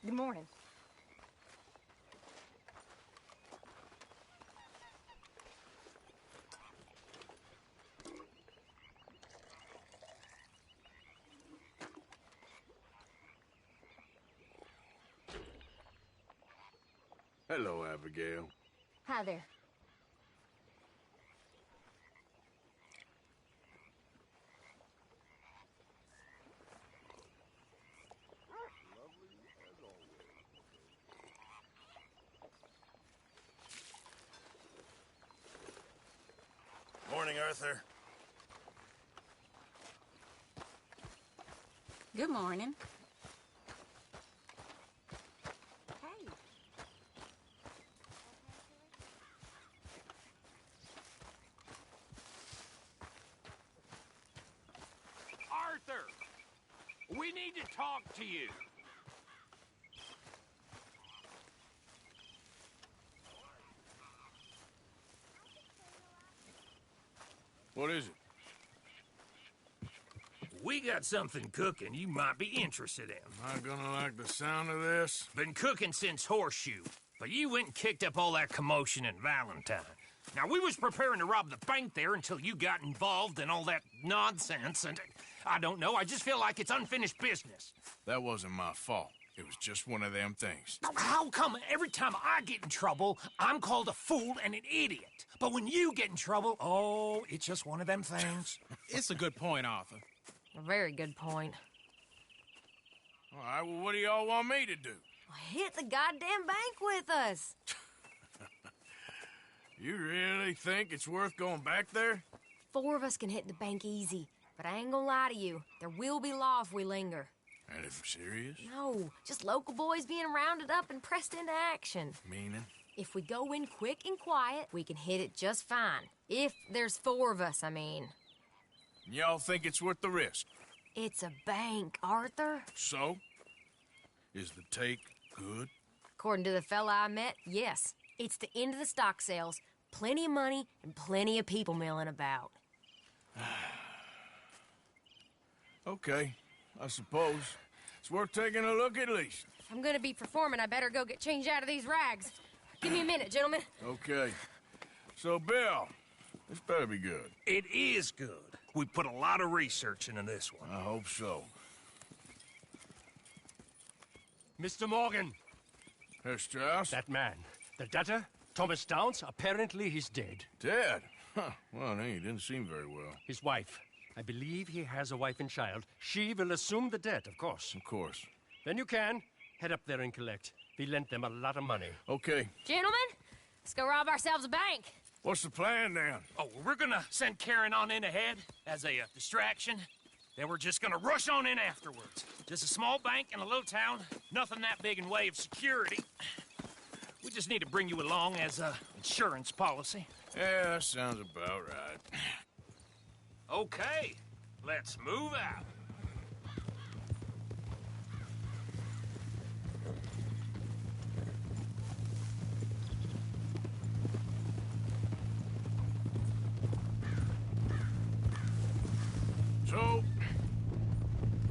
Good morning. Hello, Abigail. Hi there. Morning, Arthur. Good morning. Hey. Arthur! We need to talk to you. What is it? We got something cooking you might be interested in. Am I gonna like the sound of this? Been cooking since Horseshoe, but you went and kicked up all that commotion in Valentine. Now, we was preparing to rob the bank there until you got involved in all that nonsense, and I don't know, I just feel like it's unfinished business. That wasn't my fault. It was just one of them things. How come every time I get in trouble, I'm called a fool and an idiot? But when you get in trouble, oh, it's just one of them things. It's a good point, Arthur. A very good point. All right, well, what do y'all want me to do? Hit the goddamn bank with us. You really think it's worth going back there? 4 of us can hit the bank easy, but I ain't gonna lie to you. There will be law if we linger. And if serious? No, just local boys being rounded up and pressed into action. Meaning? If we go in quick and quiet, we can hit it just fine. If there's 4 of us, I mean. Y'all think it's worth the risk? It's a bank, Arthur. So? Is the take good? According to the fella I met, yes. It's the end of the stock sales. Plenty of money and plenty of people milling about. Okay, I suppose. It's worth taking a look at least. If I'm gonna be performing, I better go get changed out of these rags. Give me a minute, gentlemen. Okay. So, Bill, this better be good. It is good. We put a lot of research into this one. I hope so. Mr. Morgan, Herr Strauss? that man, the debtor, Thomas Downs, apparently he's dead. Dead? Huh. Well, he didn't seem very well. His wife, I believe he has a wife and child. She will assume the debt, of course. Of course. Then you can head up there and collect. We lent them a lot of money. Okay. Gentlemen, let's go rob ourselves a bank. What's the plan, then? Oh, we're gonna send Karen on in ahead as a distraction. Then we're just gonna rush on in afterwards. Just a small bank in a little town. Nothing that big in way of security. We just need to bring you along as a insurance policy. Yeah, that sounds about right. Okay, let's move out. So,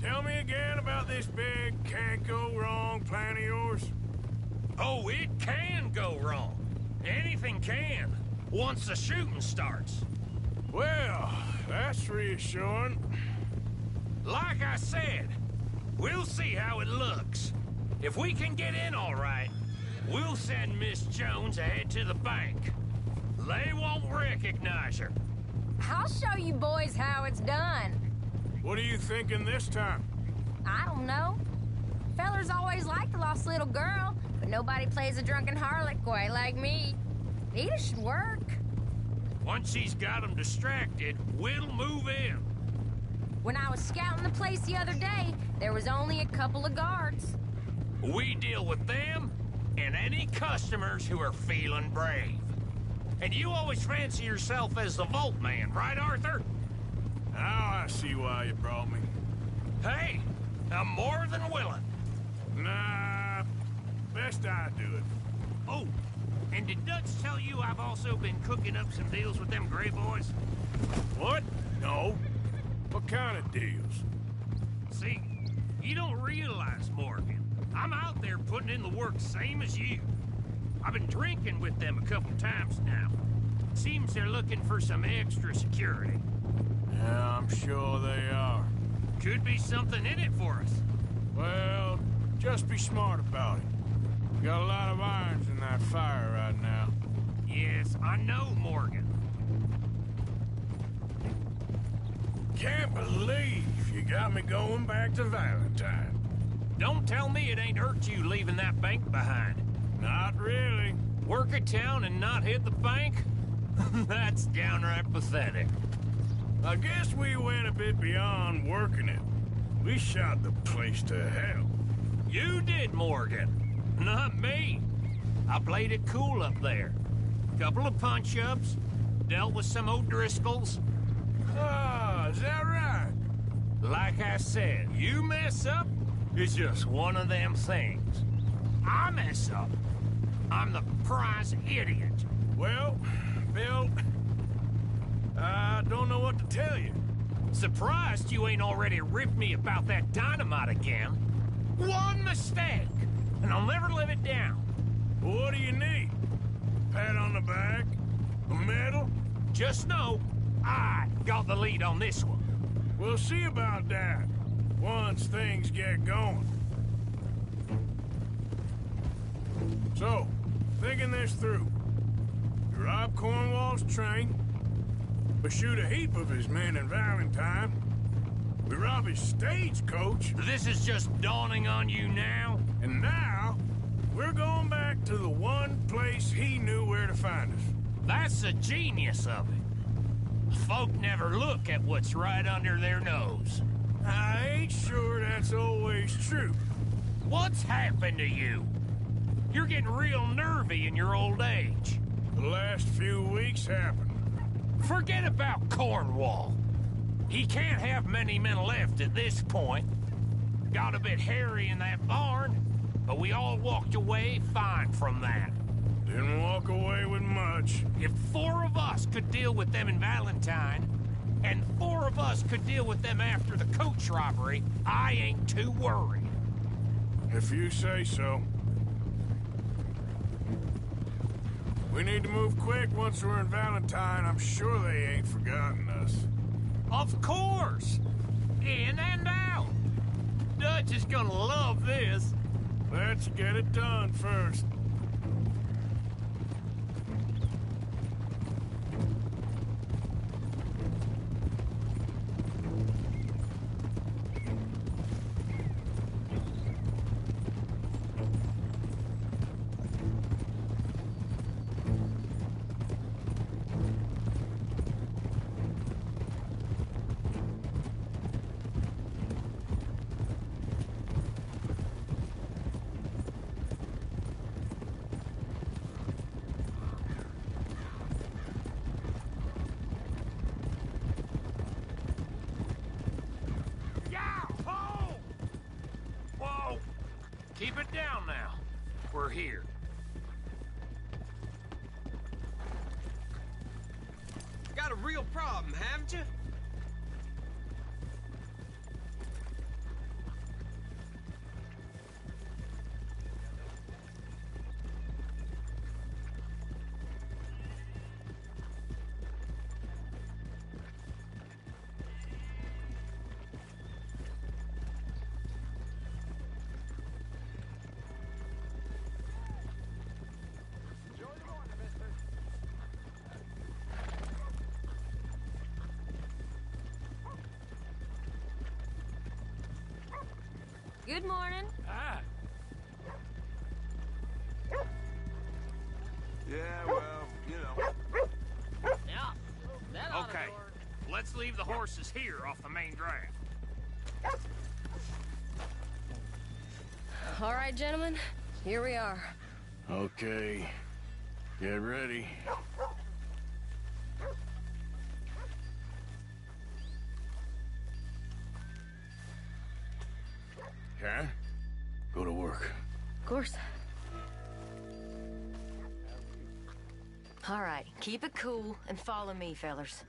tell me again about this big can't-go-wrong plan of yours. Oh, it can go wrong. Anything can, once the shooting starts. Well, that's reassuring. Like I said, we'll see how it looks. If we can get in all right, we'll send Miss Jones ahead to the bank. They won't recognize her. I'll show you boys how it's done. What are you thinking this time? I don't know. Fellers always liked a lost little girl, but nobody plays a drunken harlot quite like me. It should work. Once she's got them distracted, we'll move in. When I was scouting the place the other day, there was only a couple of guards. We deal with them and any customers who are feeling brave. And you always fancy yourself as the Vault Man, right, Arthur? Now I see why you brought me. Hey, I'm more than willing. Nah, best I do it. Oh, and did Dutch tell you I've also been cooking up some deals with them Gray Boys? What? No. What kind of deals? See, you don't realize, Morgan. I'm out there putting in the work same as you. I've been drinking with them a couple times now. Seems they're looking for some extra security. Yeah, I'm sure they are. Could be something in it for us. Well, just be smart about it. We got a lot of irons in that fire right now. Yes, I know, Morgan. Can't believe you got me going back to Valentine. Don't tell me it ain't hurt you leaving that bank behind. Not really. Work a town and not hit the bank? That's downright pathetic. I guess we went a bit beyond working it. We shot the place to hell. You did, Morgan. Not me. I played it cool up there. Couple of punch-ups, dealt with some O'Driscolls. Ah, is that right? Like I said, you mess up, it's just one of them things. I mess up, I'm the prize idiot. Well, Bill, I don't know what to tell you. Surprised you ain't already ripped me about that dynamite again. One mistake, and I'll never live it down. What do you need? Pat on the back? A medal? Just know, I got the lead on this one. We'll see about that once things get going. So, thinking this through. You rob Cornwall's train. We shoot a heap of his men in Valentine. We rob his stagecoach. This is just dawning on you now? And now, we're going back to the one place he knew where to find us. That's the genius of it. Folk never look at what's right under their nose. I ain't sure that's always true. What's happened to you? You're getting real nervy in your old age. The last few weeks happened. Forget about Cornwall. He can't have many men left at this point. Got a bit hairy in that barn, but we all walked away fine from that. Didn't walk away with much. If 4 of us could deal with them in Valentine, and 4 of us could deal with them after the coach robbery, I ain't too worried. If you say so. We need to move quick once we're in Valentine. I'm sure they ain't forgotten us. Of course! In and out! Dutch is gonna love this. Let's get it done first. Keep it down now. We're here. Got a real problem, haven't you? Good morning. Ah. Yeah, well, you know. Yeah. Okay, let's leave the horses here off the main drag. All right, gentlemen, here we are. Okay. Get ready. Okay? Go to work. Of course. All right, keep it cool and follow me, fellers.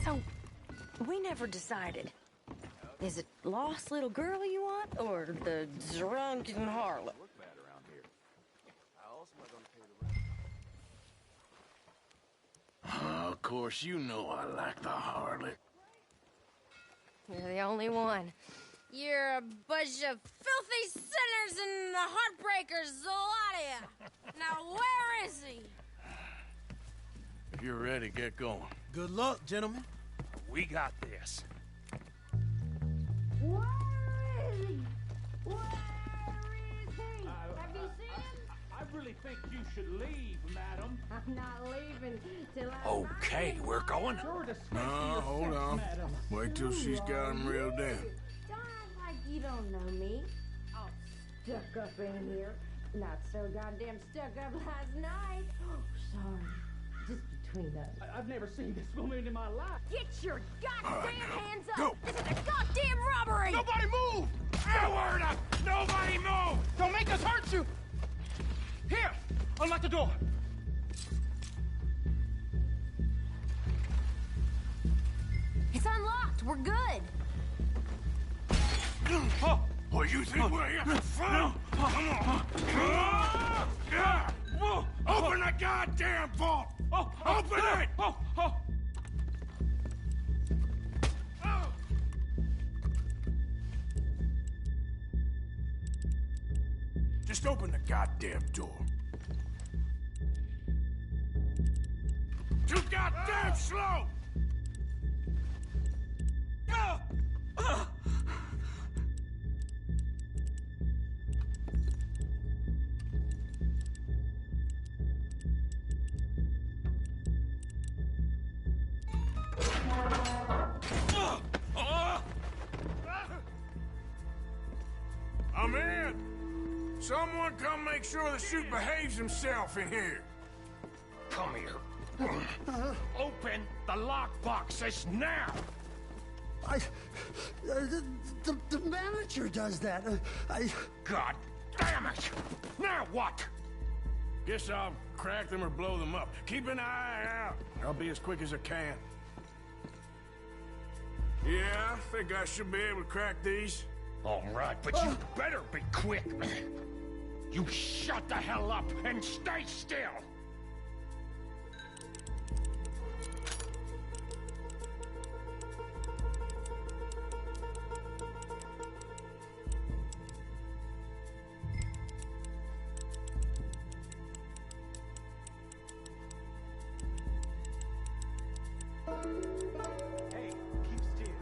So, we never decided. Is it lost little girl you want, or the drunken harlot? Of course, you know I like the harlot. You're the only one. You're a bunch of filthy sinners and the heartbreakers, the lot of you. Now, where is he? If you're ready, get going. Good luck, gentlemen. We got this. Where is he? Where is he? Have you seen him? I really think you should leave, madam. I'm not leaving till I Okay, we're going. Sure to speak No, for yourself, hold on. madam. Wait till she's got him reeled in. Don't act like you don't know me. All stuck up in here. Not so goddamn stuck up last night. Oh, sorry. Just between us. I've never seen this woman in my life. Get your goddamn hands up! Go. This is a goddamn robbery! Nobody move! No word up! Nobody move! Don't make us hurt you! Here! Unlock the door! It's unlocked. We're good. Oh, what you think we're here for fun? Come on. Open the goddamn vault! Open it! Just open the goddamn door. Too goddamn slow! I'm in. Someone come make sure the chute behaves himself in here. Come here. Open the lockboxes now! The manager does that. God damn it! Now what? Guess I'll crack them or blow them up. Keep an eye out. I'll be as quick as I can. Yeah, I think I should be able to crack these. All right, but you better be quick. You shut the hell up and stay still! Hey, keep still.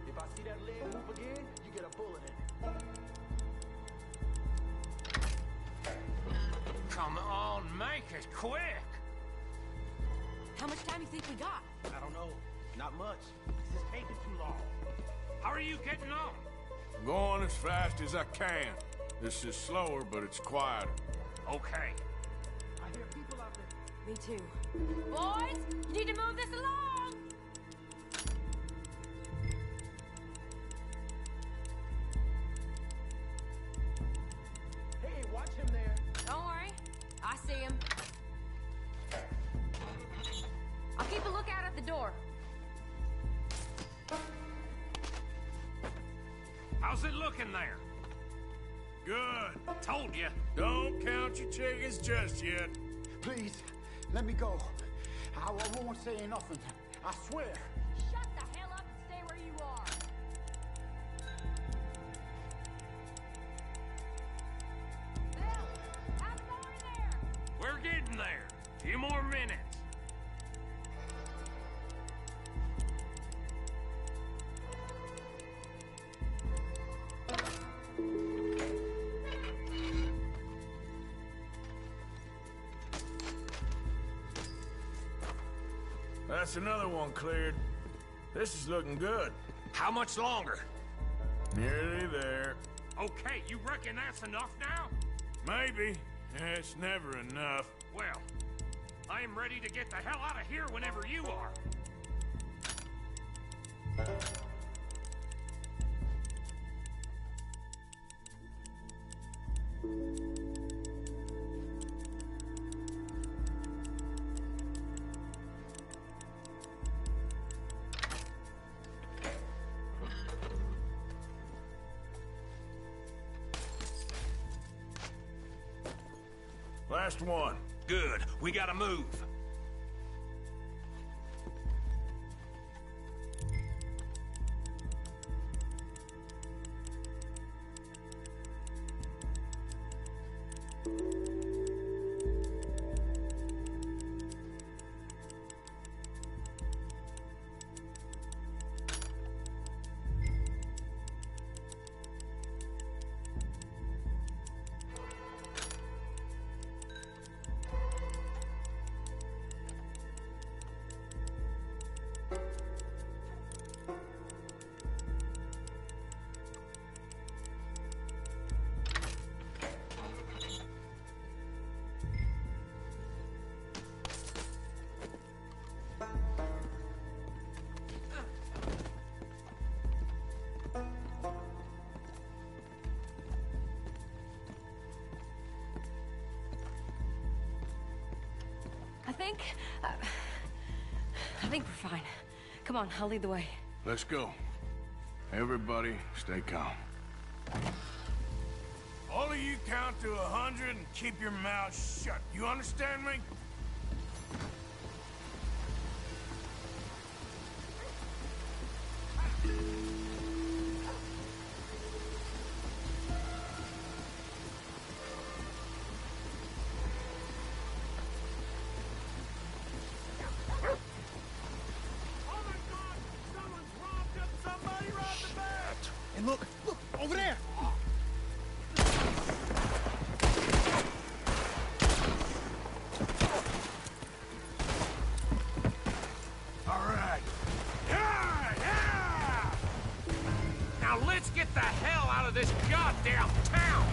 If I see that leg move again, you get a bullet in it. Come on, make it quick! How much time do you think we got? I don't know. Not much. This is taking too long. How are you getting on? Going as fast as I can. This is slower, but it's quieter. Okay. I hear people out there. Me too. Boys, you need to move this along. Hey, watch him there. Don't worry. I see him. I'll keep a lookout at the door. How's it looking there? Good. Told you. Don't count your chickens just yet. Please, let me go. I won't say nothing. I swear. Shut the hell up and stay where you are. Bill, how's it going in there? We're getting there. Few more minutes. That's another one cleared. This is looking good. How much longer? Nearly there. Okay, you reckon that's enough now? Maybe. It's never enough. Well, I am ready to get the hell out of here whenever you are. Last one. Good. We gotta move. I think we're fine. Come on, I'll lead the way. Let's go. Everybody, stay calm. All of you count to 100 and keep your mouths shut. You understand me? And look, over there! All right. Yeah! Now let's get the hell out of this goddamn town!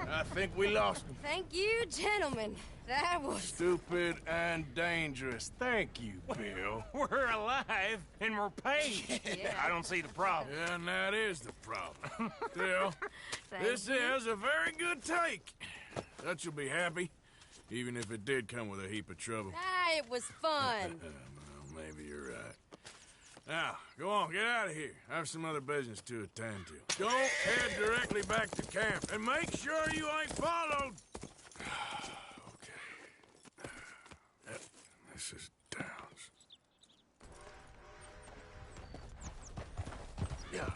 I think we lost him. Thank you, gentlemen. That was... Stupid and dangerous. Thank you, Bill. We're alive, and we're paid. Yeah. I don't see the problem. Yeah, and that is the problem. Still, this is a very good take. That you'll be happy, even if it did come with a heap of trouble. Ah, it was fun. Well, maybe you're right. Now, go on, get out of here. I have some other business to attend to. Don't head directly back to camp, and make sure you ain't followed. Okay. Yep, this is Downs. Yeah.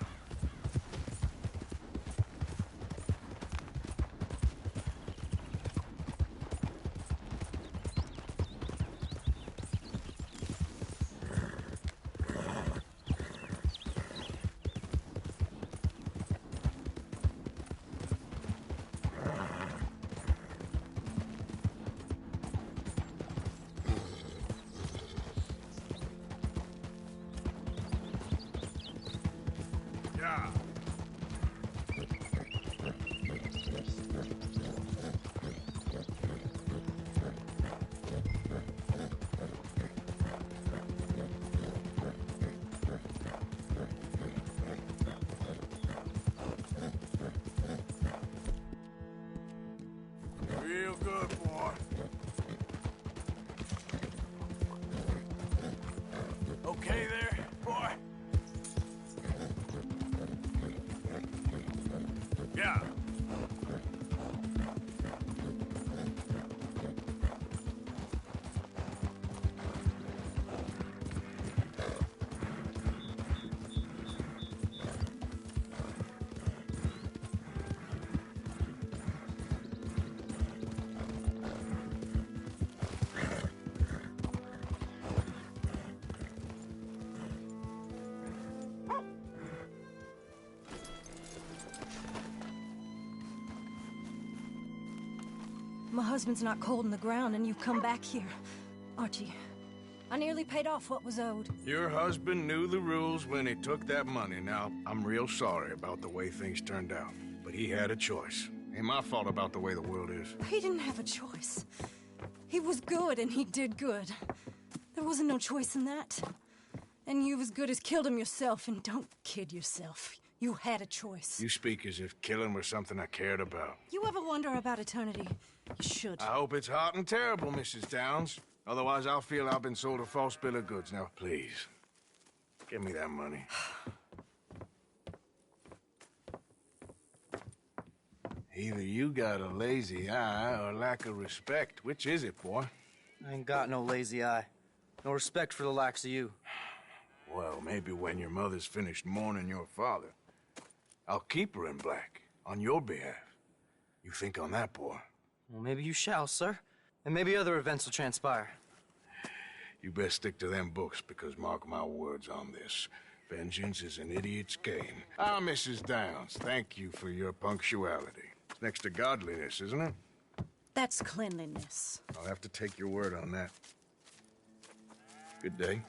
my husband's not cold in the ground and you've come back here. Archie, I nearly paid off what was owed. Your husband knew the rules when he took that money. Now, I'm real sorry about the way things turned out. But he had a choice. Ain't my fault about the way the world is. He didn't have a choice. He was good and he did good. There wasn't no choice in that. And you've as good as killed him yourself, and don't kid yourself. You had a choice. You speak as if killing was something I cared about. You ever wonder about eternity? You should. I hope it's hot and terrible, Mrs. Downs. Otherwise, I'll feel I've been sold a false bill of goods. Now, please, give me that money. Either you got a lazy eye or lack of respect. Which is it, boy? I ain't got no lazy eye. No respect for the likes of you. Well, maybe when your mother's finished mourning your father, I'll keep her in black, on your behalf. You think on that, boy? Well, maybe you shall, sir. And maybe other events will transpire. You best stick to them books, because mark my words on this. Vengeance is an idiot's game. Ah, Mrs. Downs, thank you for your punctuality. It's next to godliness, isn't it? That's cleanliness. I'll have to take your word on that. Good day.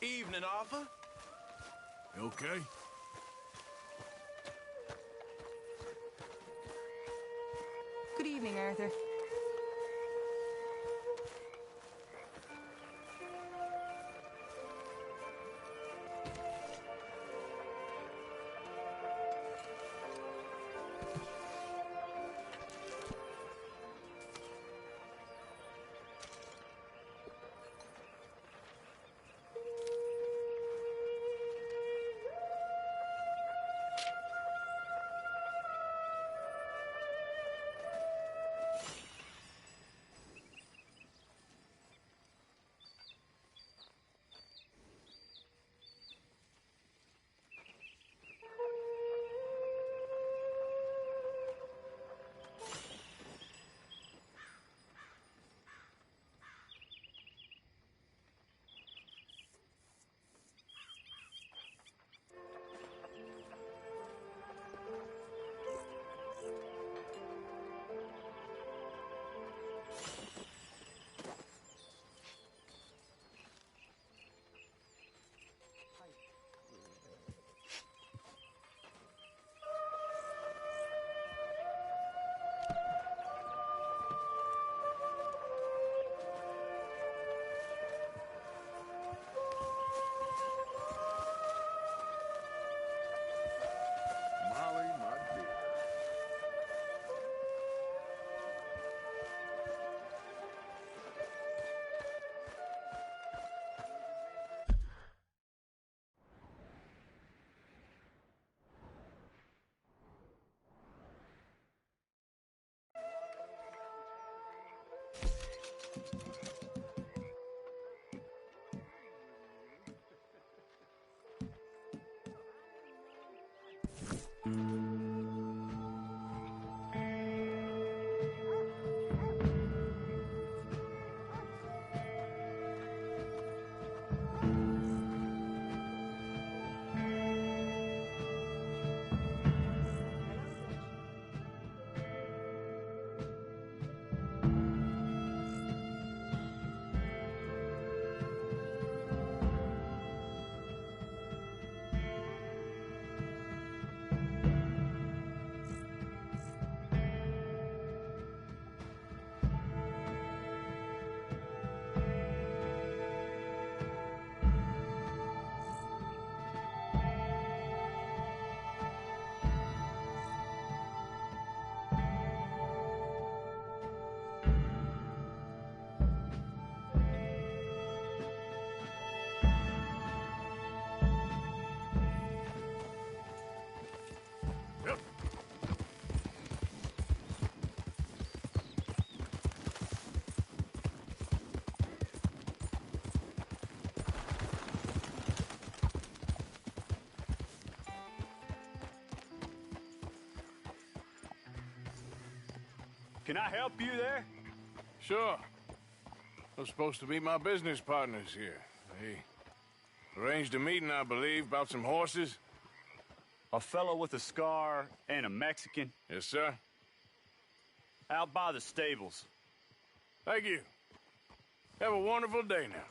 Evening, Arthur. You okay? Good evening, Arthur. Can I help you there? Sure. They're supposed to be my business partners here. They arranged a meeting, I believe, about some horses. A fellow with a scar and a Mexican. Yes, sir. Out by the stables. Thank you. Have a wonderful day now.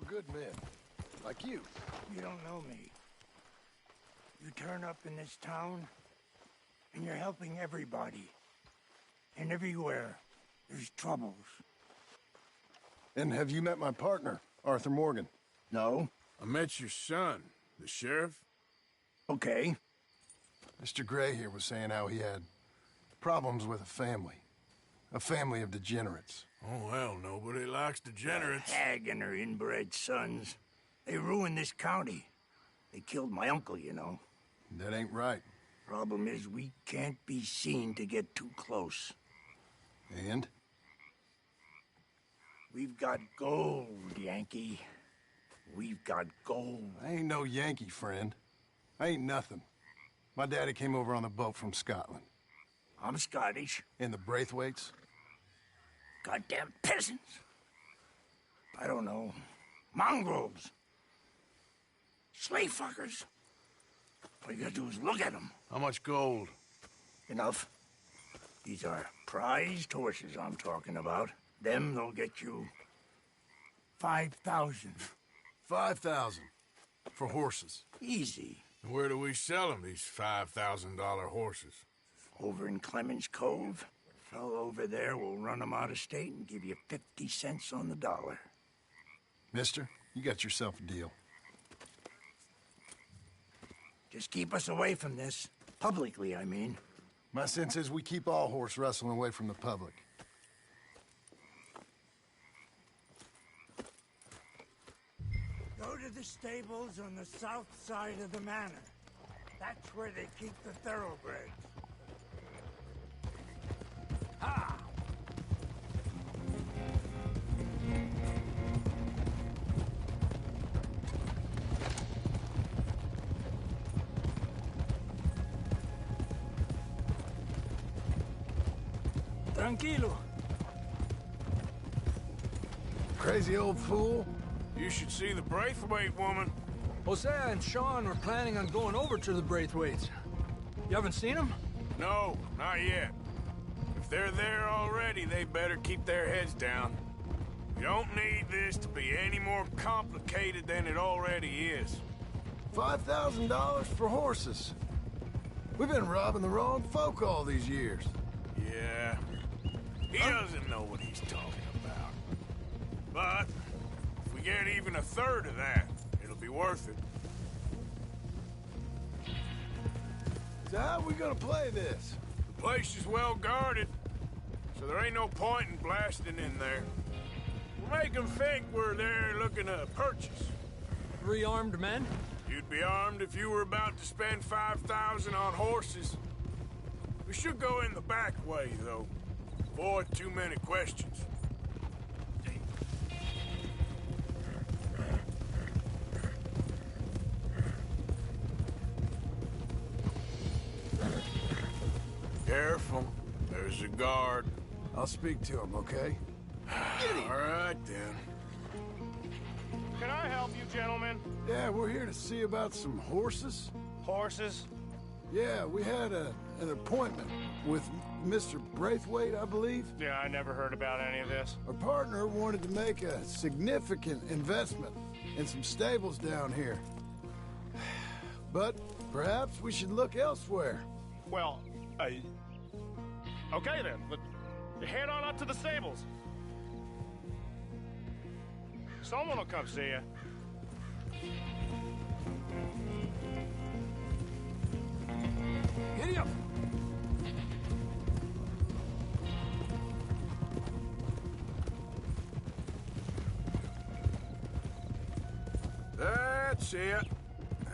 Good men, like you. You don't know me. You turn up in this town, and you're helping everybody. And everywhere, there's troubles. And have you met my partner, Arthur Morgan? No. I met your son, the sheriff. Okay. Mr. Gray here was saying how he had problems with a family of degenerates. Oh, well, nobody likes degenerates. The hag and her inbred sons. They ruined this county. They killed my uncle, you know. That ain't right. Problem is, we can't be seen to get too close. And? We've got gold, Yankee. We've got gold. I ain't no Yankee, friend. I ain't nothing. My daddy came over on the boat from Scotland. I'm Scottish. And the Braithwaites? Goddamn peasants. I don't know. Mongrels. Slave fuckers. All you gotta do is look at them. How much gold? Enough. These are prized horses I'm talking about. Them, they'll get you 5,000. 5,000 for horses. Easy. Where do we sell them, these $5,000 horses? Over in Clemens Cove. A fellow over there will run them out of state and give you 50 cents on the dollar. Mister, you got yourself a deal. Just keep us away from this. Publicly, I mean. My sense is we keep all horse wrestling away from the public. Go to the stables on the south side of the manor. That's where they keep the thoroughbreds. Ha! Tranquilo. Crazy old fool. You should see the Braithwaite woman. Hosea and Sean were planning on going over to the Braithwaites. You haven't seen them? No, not yet. If they're there already, they better keep their heads down. We don't need this to be any more complicated than it already is. $5,000 for horses. We've been robbing the wrong folk all these years. Yeah. He doesn't know what he's talking about. But if we get even a third of that, it'll be worth it. So how are we gonna play this? The place is well guarded, so there ain't no point in blasting in there. We'll make them think we're there looking to purchase. 3 armed men? You'd be armed if you were about to spend 5,000 on horses. We should go in the back way, though. Avoid too many questions. Careful. There's a guard. I'll speak to him, okay? All right, then. Can I help you, gentlemen? Yeah, we're here to see about some horses. Horses? Yeah, we had an appointment with Mr. Braithwaite, I believe. Yeah, I never heard about any of this. Our partner wanted to make a significant investment in some stables down here. But perhaps we should look elsewhere. Well, okay then. Head on up to the stables. Someone will come see you. Giddy up! That's it.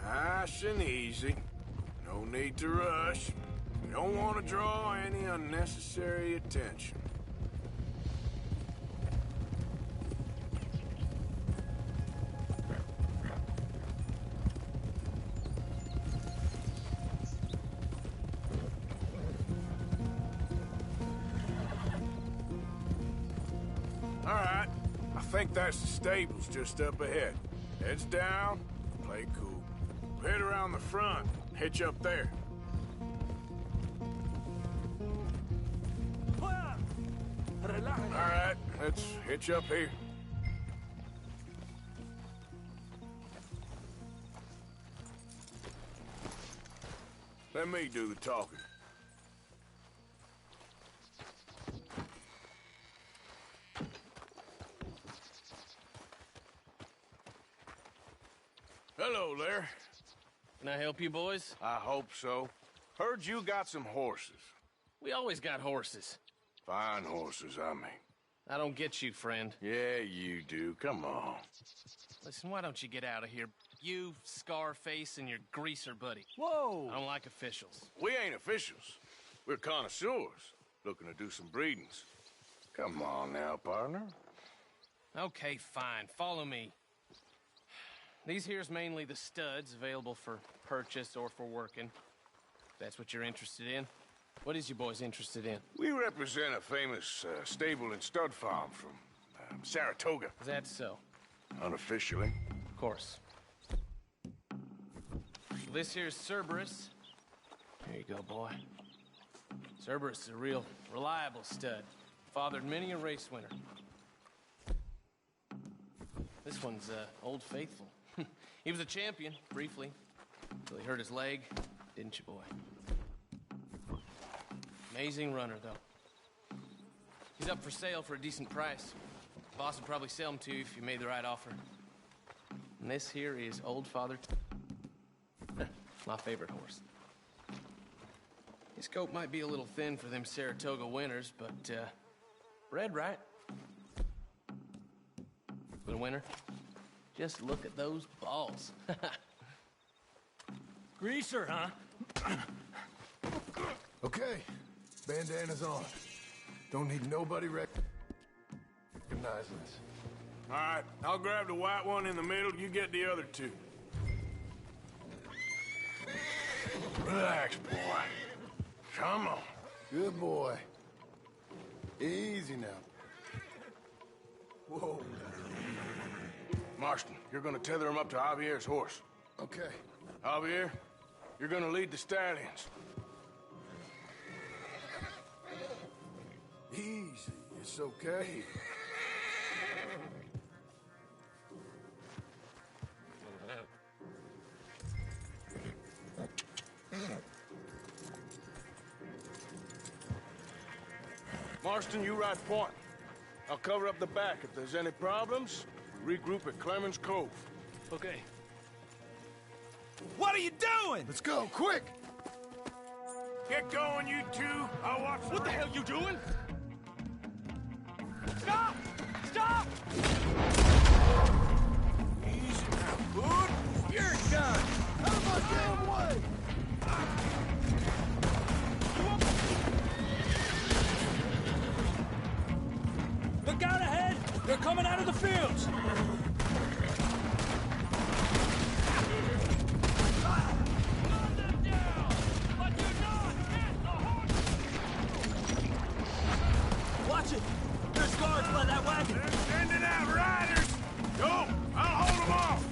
Nice and easy. No need to rush. We don't want to draw any unnecessary attention. All right. I think that's the stables just up ahead. Heads down, play cool. Head around the front, hitch up there. All right, let's hitch up here. Let me do the talking. Hello there. Can I help you, boys? I hope so. Heard you got some horses. We always got horses. Fine horses, I mean. I don't get you, friend. Yeah, you do. Come on. Listen, why don't you get out of here? You, Scarface, and your greaser buddy. Whoa! I don't like officials. We ain't officials. We're connoisseurs, looking to do some breedings. Come on now, partner. Okay, fine. Follow me. These here's mainly the studs available for purchase or for working. If that's what you're interested in. What is you boys interested in? We represent a famous stable and stud farm from Saratoga. Is that so? Unofficially. Of course. This here's Cerberus. Here you go, boy. Cerberus is a real reliable stud. Fathered many a race winner. This one's Old Faithful. He was a champion, briefly. Until he hurt his leg, didn't you, boy? Amazing runner, though. He's up for sale for a decent price. Boss would probably sell him to you if you made the right offer. And this here is Old Father... my favorite horse. His coat might be a little thin for them Saratoga winters, but, bred right. For the winter, just look at those balls. Greaser, huh? Okay, bandana's on. Don't need nobody recognizing us. All right, I'll grab the white one in the middle. You get the other two. Relax, boy. Come on. Good boy. Easy now. Whoa. Marston, you're gonna tether him up to Javier's horse. Okay. Javier, you're gonna lead the stallions. Easy. It's okay. Marston, you ride point. I'll cover up the back. If there's any problems, regroup at Clemens Cove. Okay. What are you doing? Let's go, quick! Get going, you two. I'll watch What the hell you doing? Stop! Stop! Easy now, bud. You're done! Out of my damn way! Look out ahead! They're coming out of the fields! Watch it! There's guards by that wagon! They're sending out riders! Go! I'll hold them off!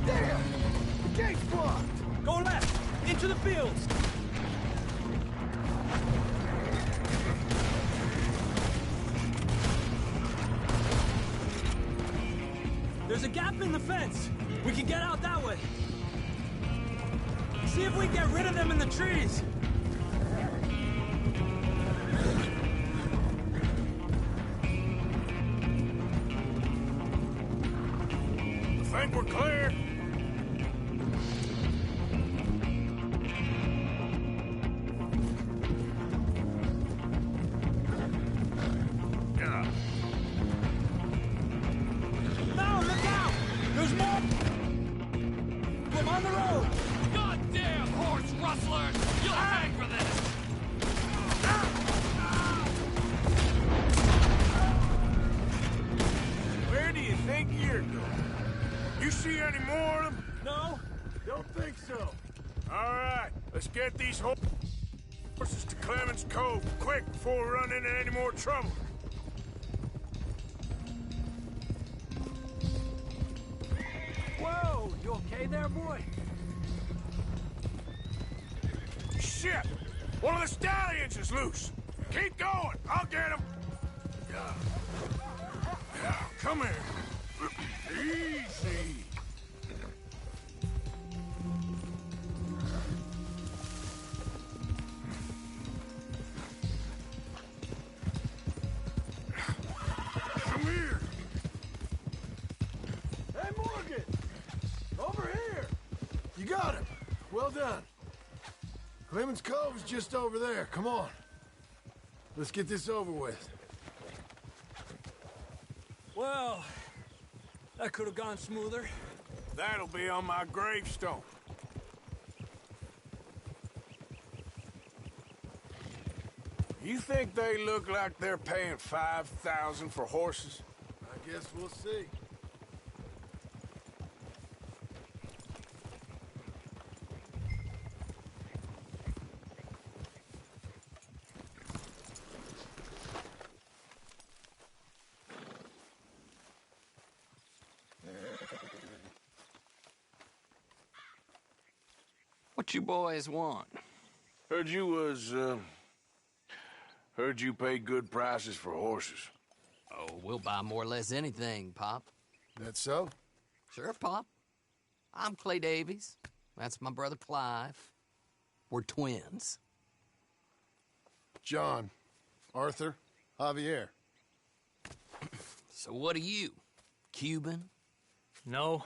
Damn! The gate's blocked! Go left! Into the fields! There's a gap in the fence! We can get out that way! See if we can get rid of them in the trees! I think we're clear. Let's get these horses to Clemens Cove quick before we run into any more trouble. Whoa! You okay there, boy? Shit! One of the stallions is loose. Keep going. I'll get him. Yeah, come here. Easy. Come here. Hey, Morgan! Over here! You got him. Well done. Clemens Cove's just over there. Come on. Let's get this over with. Well, that could have gone smoother. That'll be on my gravestone. You think they look like they're paying $5,000 for horses? I guess we'll see. What you boys want? Heard you pay good prices for horses. Oh, we'll buy more or less anything, Pop. That so? Sure, Pop. I'm Clay Davies. That's my brother Clive. We're twins. John, Arthur, Javier. So what are you? Cuban? No.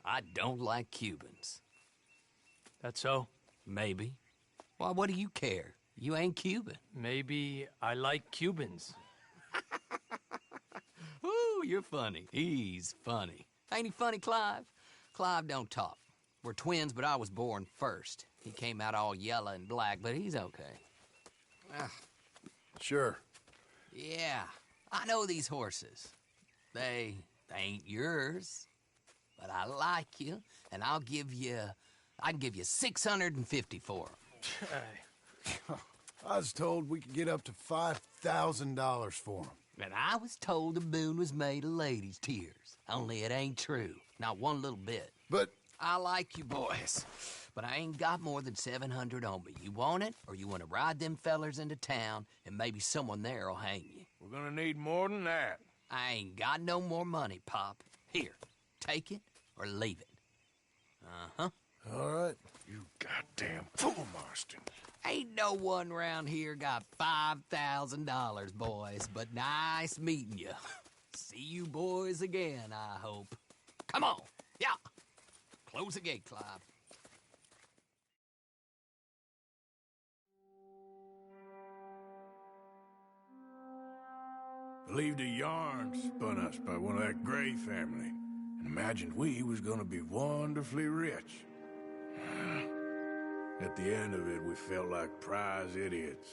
I don't like Cubans. That so? Maybe. Why, what do you care? You ain't Cuban. Maybe I like Cubans. Ooh, you're funny. He's funny. Ain't he funny, Clive? Clive don't talk. We're twins, but I was born first. He came out all yellow and black, but he's okay. Sure. Yeah, I know these horses. They ain't yours, but I like you, and I can give you $650 for them. I was told we could get up to $5,000 for them. And I was told the moon was made of ladies' tears. Only it ain't true. Not one little bit. But I like you boys, but I ain't got more than $700 on me. You want it, or you want to ride them fellers into town, and maybe someone there'll hang you? We're gonna need more than that. I ain't got no more money, Pop. Here, take it or leave it. Uh-huh. All right. You goddamn fool, Marston. Ain't no one round here got $5,000, boys, but nice meeting you. See you boys again, I hope. Come on. Yeah. Close the gate, Clive. Believed a yarn spun us by one of that Gray family, and imagined we was gonna be wonderfully rich. At the end of it, we felt like prize idiots.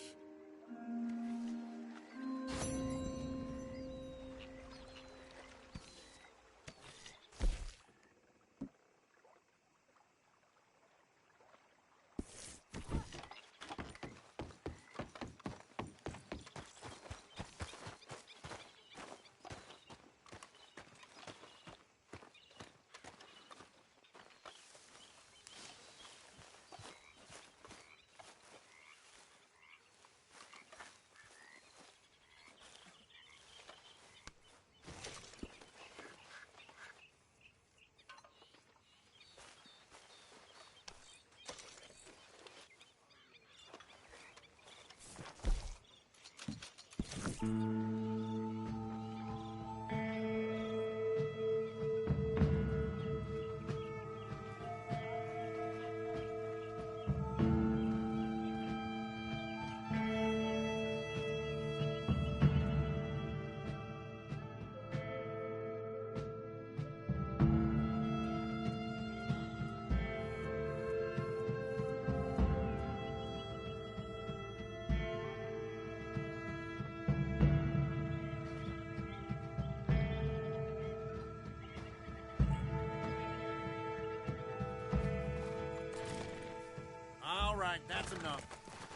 right, that's enough.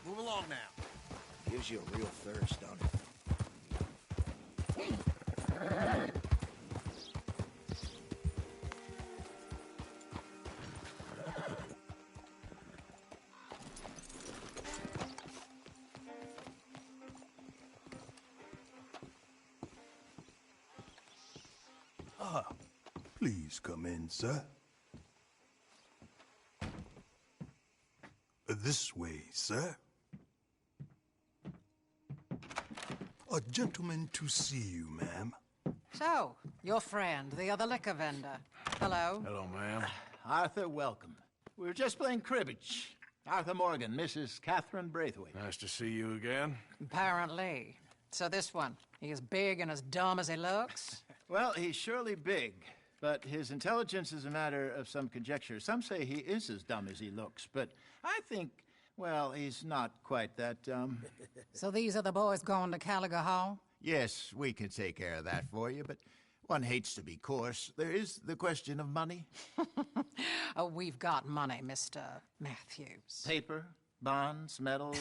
Move along now. Gives you a real thirst, don't it? Please come in, sir. This way, sir. A gentleman to see you, ma'am. So, your friend, the other liquor vendor. Hello. Hello, ma'am. Arthur, welcome. We were just playing cribbage. Arthur Morgan, Mrs. Catherine Braithwaite. Nice to see you again. Apparently. So this one, he is big and as dumb as he looks? Well, he's surely big, but his intelligence is a matter of some conjecture. Some say he is as dumb as he looks, but I think, well, he's not quite that dumb. So these are the boys going to Gallagher Hall? Yes, we can take care of that for you, but one hates to be coarse. There is the question of money. Oh, we've got money, Mr. Matthews. Paper, bonds, metal.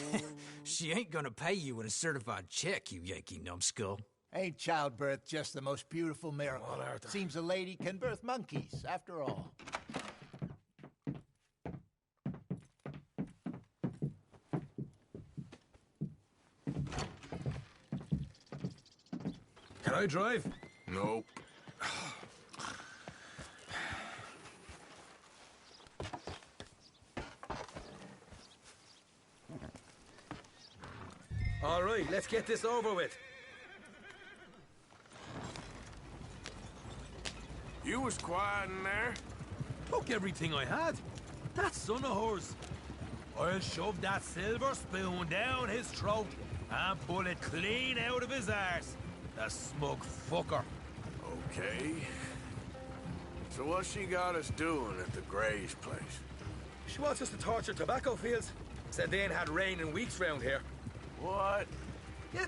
She ain't gonna pay you with a certified check, you Yankee numbskull. Ain't childbirth just the most beautiful miracle? Seems a lady can birth monkeys, after all. Can I drive? Nope. All right, let's get this over with. You was quiet in there. Took everything I had. That son of hers. I'll shove that silver spoon down his throat and pull it clean out of his arse. The smug fucker. Okay. So what's she got us doing at the Gray's place? She wants us to torture tobacco fields. Said they ain't had rain in weeks round here. What? Yeah,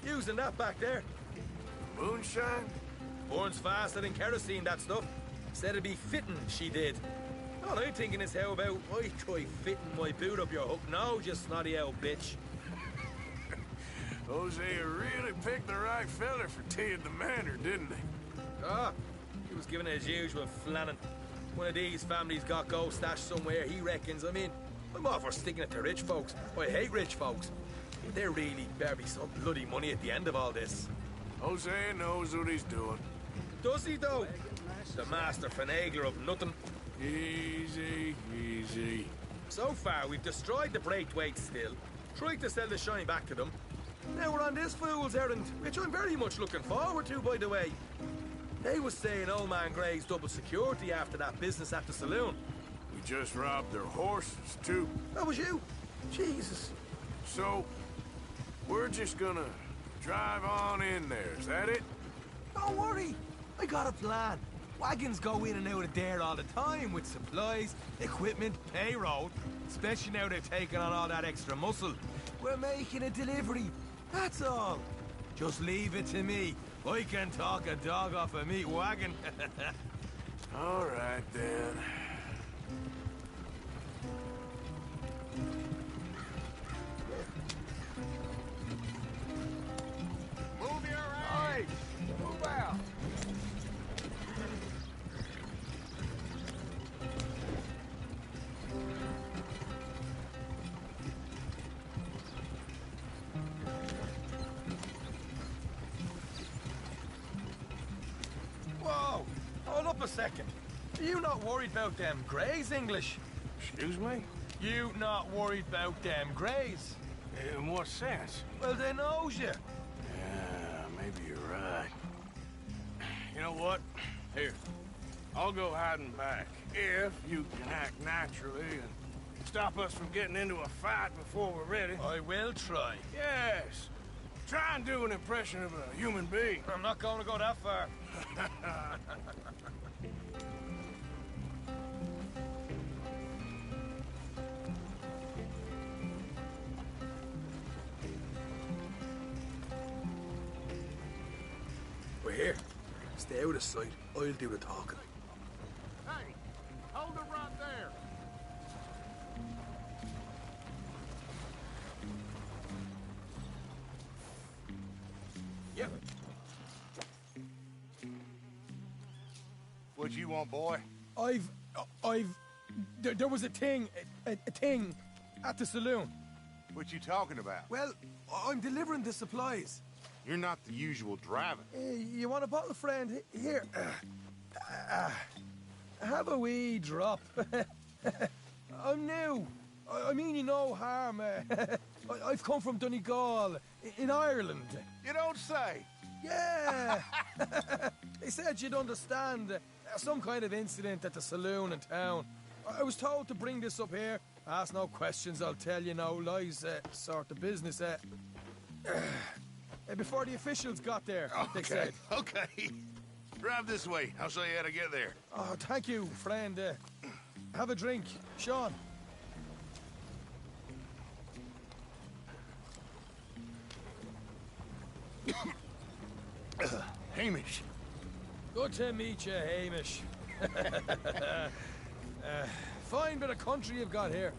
using that back there. Moonshine? Burns faster than kerosene, that stuff. Said it'd be fitting, she did. All I'm thinking is how about I try fitting my boot up your hook now, you snotty old bitch. Hosea really picked the right fella for teeing the manor, didn't he? Ah, he was giving it his usual flannin'. One of these families got gold stashed somewhere, he reckons. I mean, I'm all for sticking it to rich folks. I hate rich folks. But there really better be some bloody money at the end of all this. Hosea knows what he's doing. Does he, though? The master finagler of nothing. Easy, easy. So far, we've destroyed the Braithwaite still, tried to sell the shine back to them. Now we're on this fool's errand, which I'm very much looking forward to, by the way. They was saying old man Gray's double security after that business at the saloon. We just robbed their horses, too. That was you? Jesus. So, we're just gonna drive on in there, is that it? Don't worry. I got a plan. Wagons go in and out of there all the time with supplies, equipment, payroll. Especially now they're taking on all that extra muscle. We're making a delivery. That's all. Just leave it to me. I can talk a dog off a meat wagon. All right, then. Move your right! Move out! Whoa! Hold up a second. Are you not worried about them Greys, English? Excuse me? You not worried about them Greys? In what sense? Well, they knows you. Yeah, maybe you're right. You know what? Here, I'll go hiding back. If you can act naturally and stop us from getting into a fight before we're ready. I will try. Yes. Try and do an impression of a human being. I'm not going to go that far. We're here. Stay out of sight. I'll do the talking. Hey, hold it right there. you want, boy? There was a thing at the saloon. What you talking about? Well, I'm delivering the supplies. You're not the usual driver. You want a bottle, friend? Here. Have a wee drop. I'm new. I mean you no harm. I've come from Donegal, in Ireland. You don't say. Yeah. They said you'd understand. Some kind of incident at the saloon in town. I was told to bring this up here. Ask no questions, I'll tell you no lies, sort of business. Before the officials got there, they said. Okay. Drive this way. I'll show you how to get there. Oh, thank you, friend. Have a drink. Sean. Hamish. Good to meet you, Hamish. Fine bit of country you've got here.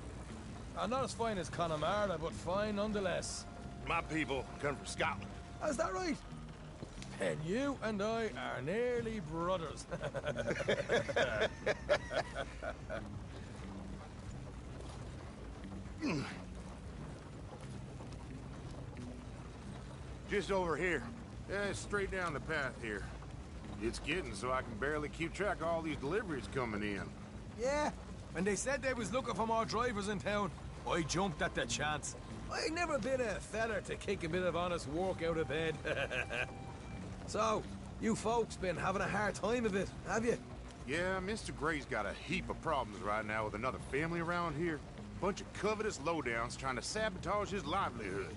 Not as fine as Connemara, but fine nonetheless. My people come from Scotland. Is that right? And you and I are nearly brothers. Just over here. Yeah, straight down the path here. It's getting so I can barely keep track of all these deliveries coming in. Yeah, when they said they was looking for more drivers in town, I jumped at the chance. I never been a feller to kick a bit of honest work out of bed. So, you folks been having a hard time of it, have you? Yeah, Mr. Gray's got a heap of problems right now with another family around here. Bunch of covetous lowdowns trying to sabotage his livelihood.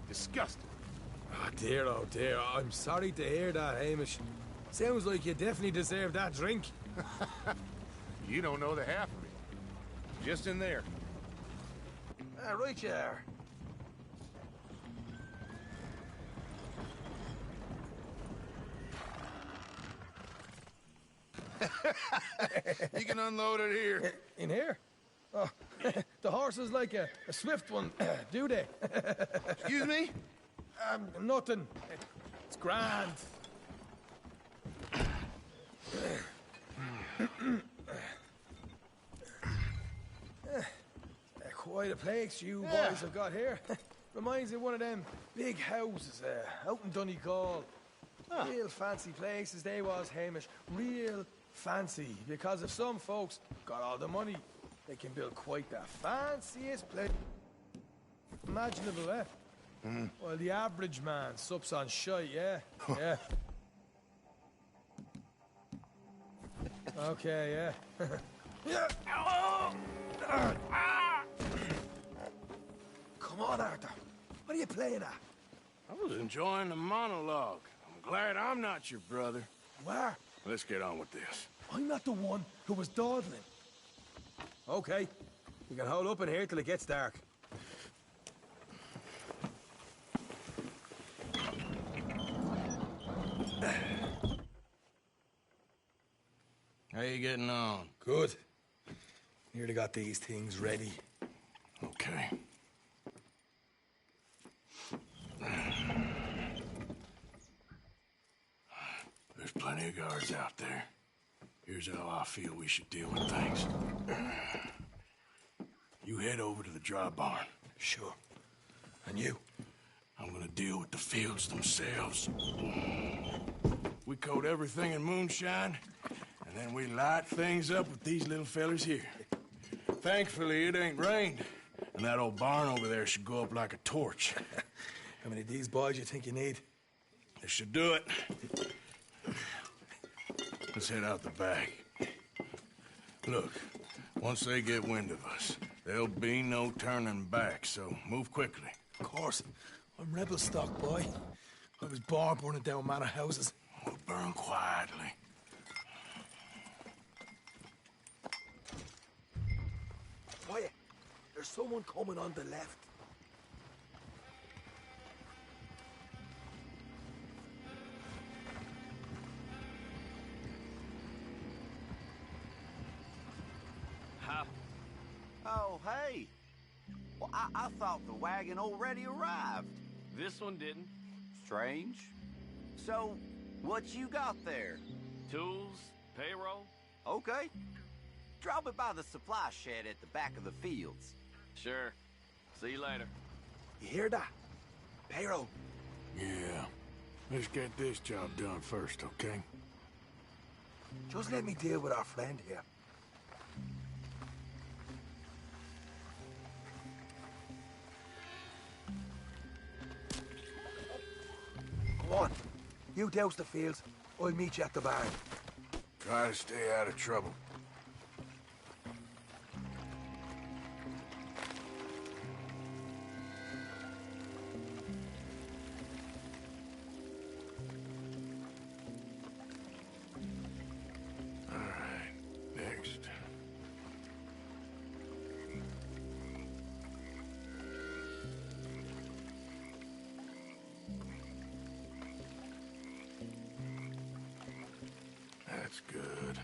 Disgusting. Oh dear, I'm sorry to hear that, Hamish. Sounds like you definitely deserve that drink. You don't know the half of it. Just in there. Right you are. You can unload it here. In here? Oh, the horse is like a swift one, do they? Excuse me? Nothing. It's grand. Quite a place you boys have got here. Reminds me of one of them big houses out in Donegal. Real fancy places they was, Hamish. Real fancy. Because if some folks got all the money, they can build quite the fanciest place imaginable, eh? Well, the average man sups on shite, yeah? Yeah. Okay, yeah. Yeah. Come on, Arthur. What are you playing at? I was enjoying the monologue. I'm glad I'm not your brother. Where? Let's get on with this. I'm not the one who was dawdling. Okay. We can hold up in here till it gets dark. How you getting on? Good. Nearly got these things ready. Okay. There's plenty of guards out there. Here's how I feel we should deal with things. You head over to the dry barn. Sure. And you? I'm gonna deal with the fields themselves. We coat everything in moonshine, and then we light things up with these little fellers here. Thankfully, it ain't rained, and that old barn over there should go up like a torch. How many of these boys you think you need? This should do it. Let's head out the back. Look, once they get wind of us, there'll be no turning back, so move quickly. Of course. I'm rebel stock, boy. I was born burning down manor houses. We'll burn quietly. Quiet. There's someone coming on the left. Oh, hey. Well, I thought the wagon already arrived. This one didn't. Strange. So, what you got there? Tools, payroll. Okay. Drop it by the supply shed at the back of the fields. Sure. See you later. You hear that? Payroll. Yeah. Let's get this job done first, okay? Just let me deal with our friend here. Come on. You douse the fields. I'll meet you at the barn. Try to stay out of trouble. All right, next. That's good.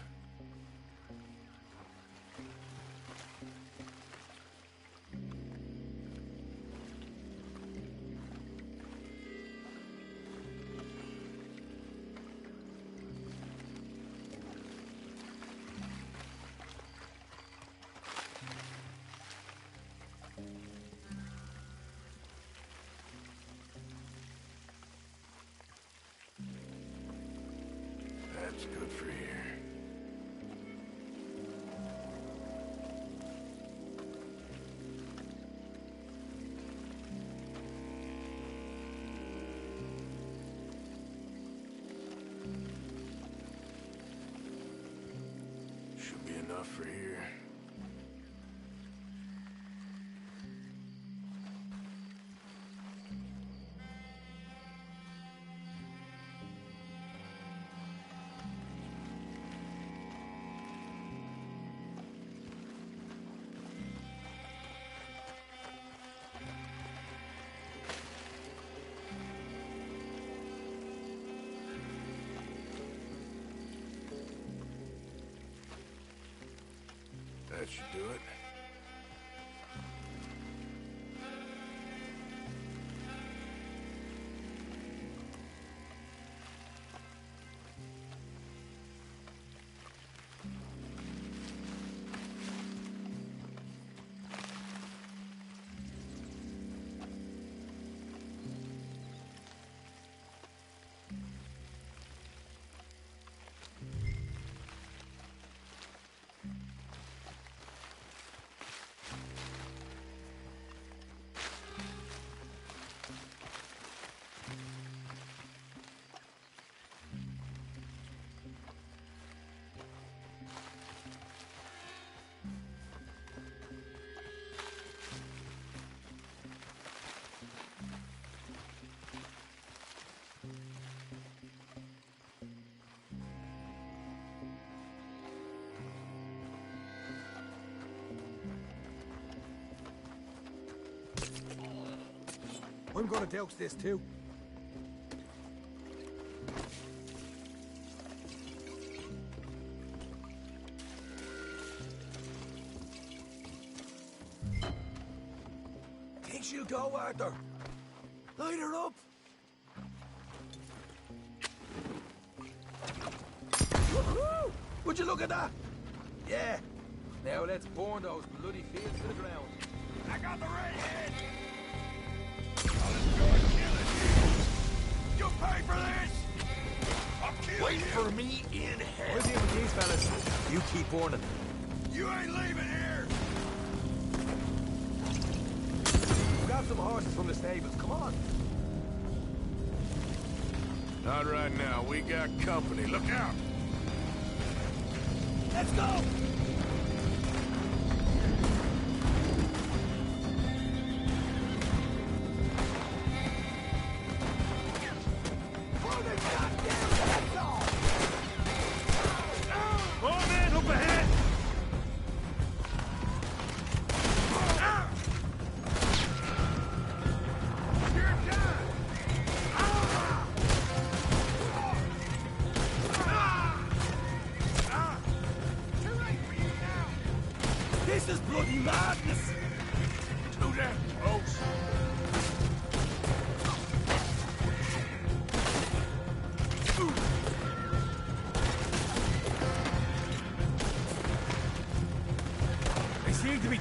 That's good for here. Should be enough for here. That should do it. I'm gonna douse this too. Think she'll go, Arthur? Light her up! Woohoo! Would you look at that? Yeah. Now let's burn those bloody fields to the ground. I got the redhead! You pay for this! I'll kill Wait you! for me in hell. What's in with these fellas? You keep burning. You ain't leaving here! Grab some horses from the stables. Come on. Not right now. We got company. Look out! Let's go!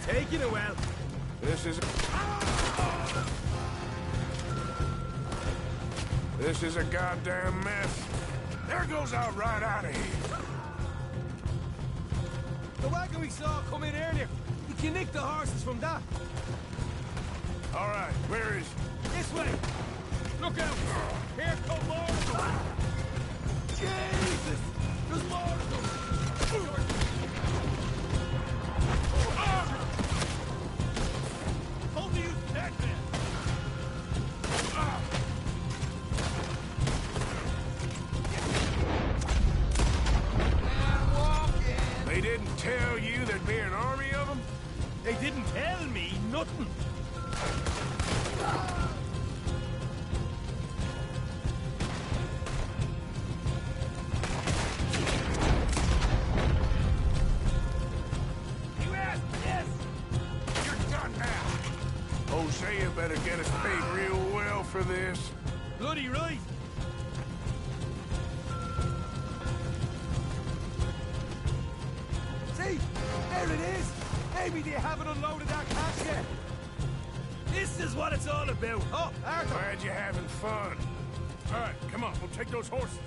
taking it well. This is a goddamn mess. There goes out right out of here. The wagon we saw come in earlier. You can nick the horses from that. All right, where is he? This way. Look out. Here come more of them. Jesus! There's more of them. Both of you dead men. They didn't tell you there'd be an army of them? They didn't tell me nothing. You asked this! You're done now. Hosea better get us paid real well for this. Bloody right. See? There it is. Maybe they haven't unloaded that cash yet. This is what it's all about. Oh, Arthur. Glad you're having fun. All right, come on, we'll take those horses.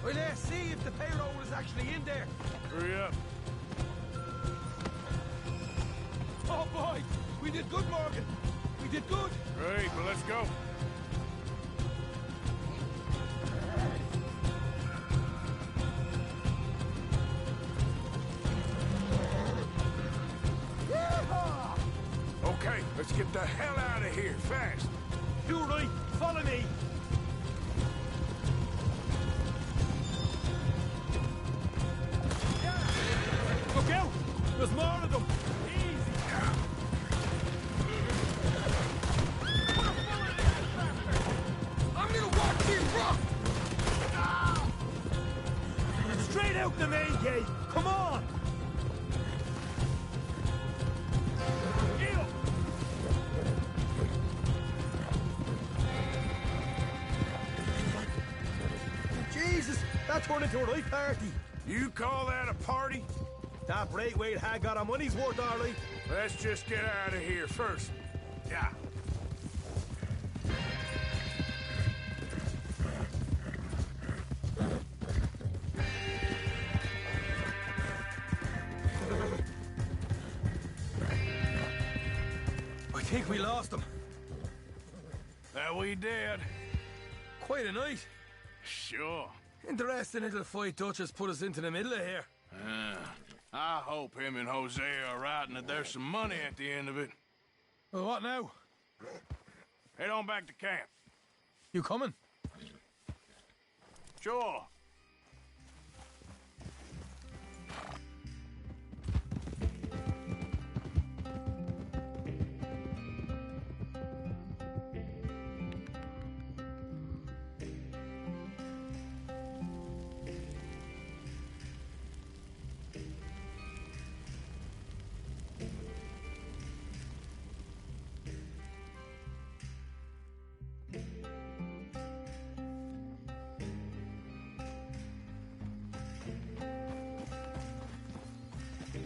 Well, let's see if the payroll is actually in there. Hurry up. Oh, boy. We did good, Morgan. We did good. Great, well, let's go. Okay, let's get the hell out of here, fast. You right. Follow me. Look out! There's more of them. Easy. I'm gonna walk you rough. Straight out the main gate. Come on. Jesus, that turned into a right party. You call that a party? That Braithwaite had got our money's worth, all right. Let's just get out of here first. Yeah. I think we lost them. That we did. Quite a night. Sure. Interesting little fight Dutch put us into the middle of here. I hope him and Hosea are right and that there's some money at the end of it. Well, what now? Head on back to camp. You coming? Sure.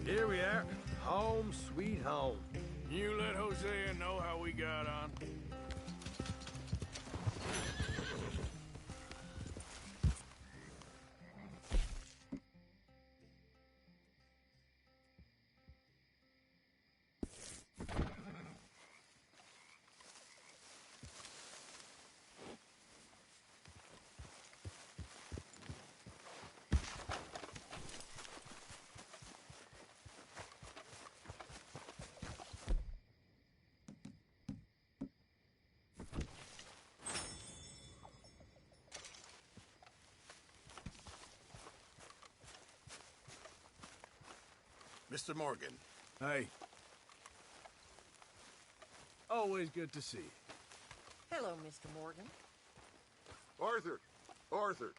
Here we are. Home sweet home. You let Hosea know how we got on. Mr. Morgan. Hey. Always good to see you. Hello, Mr. Morgan. Arthur! Arthur!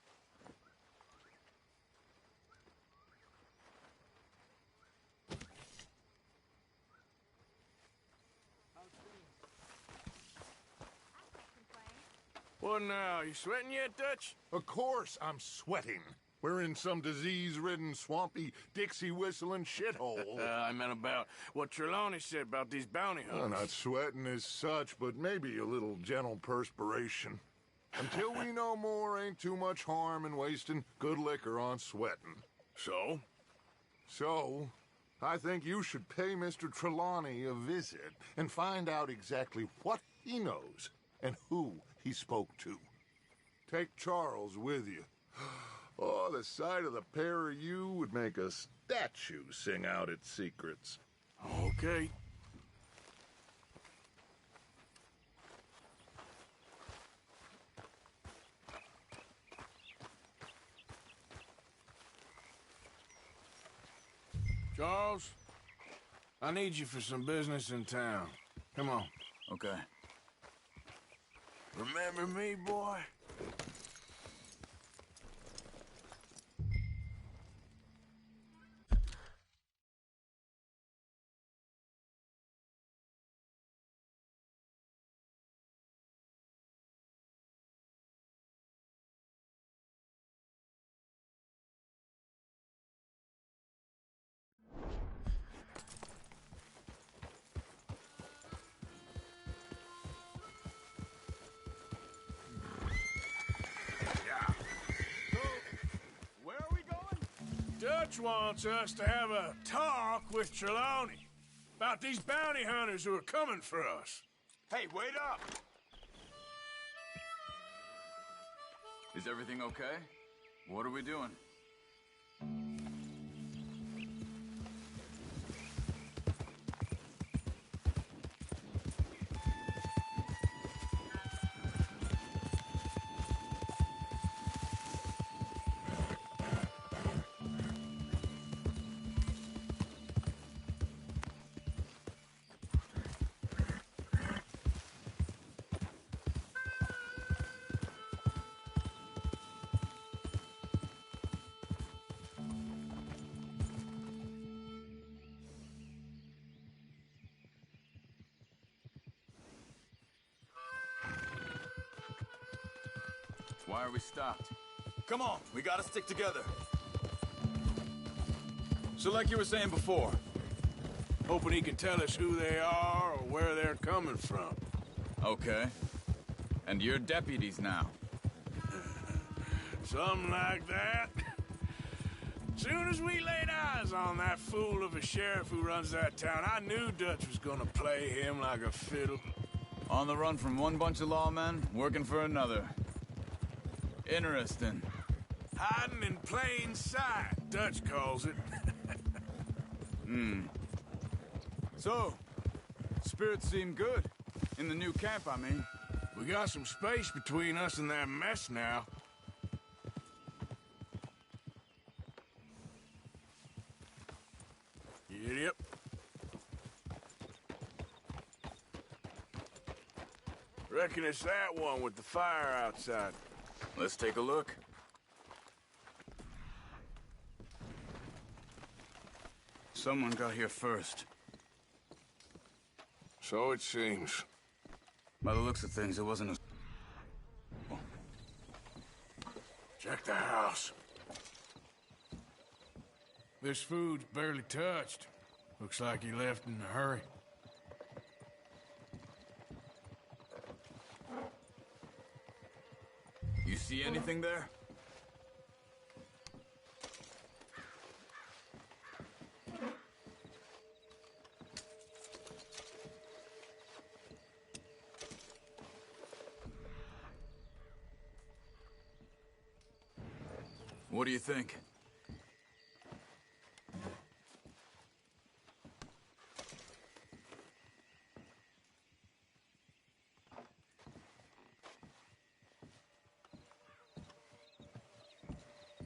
What now? You sweating yet, Dutch? Of course I'm sweating. We're in some disease-ridden, swampy, Dixie-whistling shithole. I meant about what Trelawney said about these bounty hunters. Not sweating as such, but maybe a little gentle perspiration. Until we know more, ain't too much harm in wasting good liquor on sweating. So? So, I think you should pay Mr. Trelawney a visit and find out exactly what he knows and who he spoke to. Take Charles with you. Oh, the sight of the pair of you would make a statue sing out its secrets. Okay. Charles, I need you for some business in town. Come on. Okay. Remember me, boy? Dutch wants us to have a talk with Trelawney about these bounty hunters who are coming for us. Hey, wait up! Is everything okay? What are we doing? Why are we stopped? Come on, we gotta stick together. So like you were saying before, hoping he can tell us who they are or where they're coming from. Okay. And you're deputies now. Something like that. Soon as we laid eyes on that fool of a sheriff who runs that town, I knew Dutch was gonna play him like a fiddle. On the run from one bunch of lawmen, working for another. Interesting. Hiding in plain sight, Dutch calls it. So, spirits seem good. In the new camp, I mean. We got some space between us and that mess now. Yep. Reckon it's that one with the fire outside. Let's take a look. Someone got here first. So it seems. By the looks of things, it wasn't a... Check the house. This food's barely touched. Looks like he left in a hurry. You see anything there? What do you think?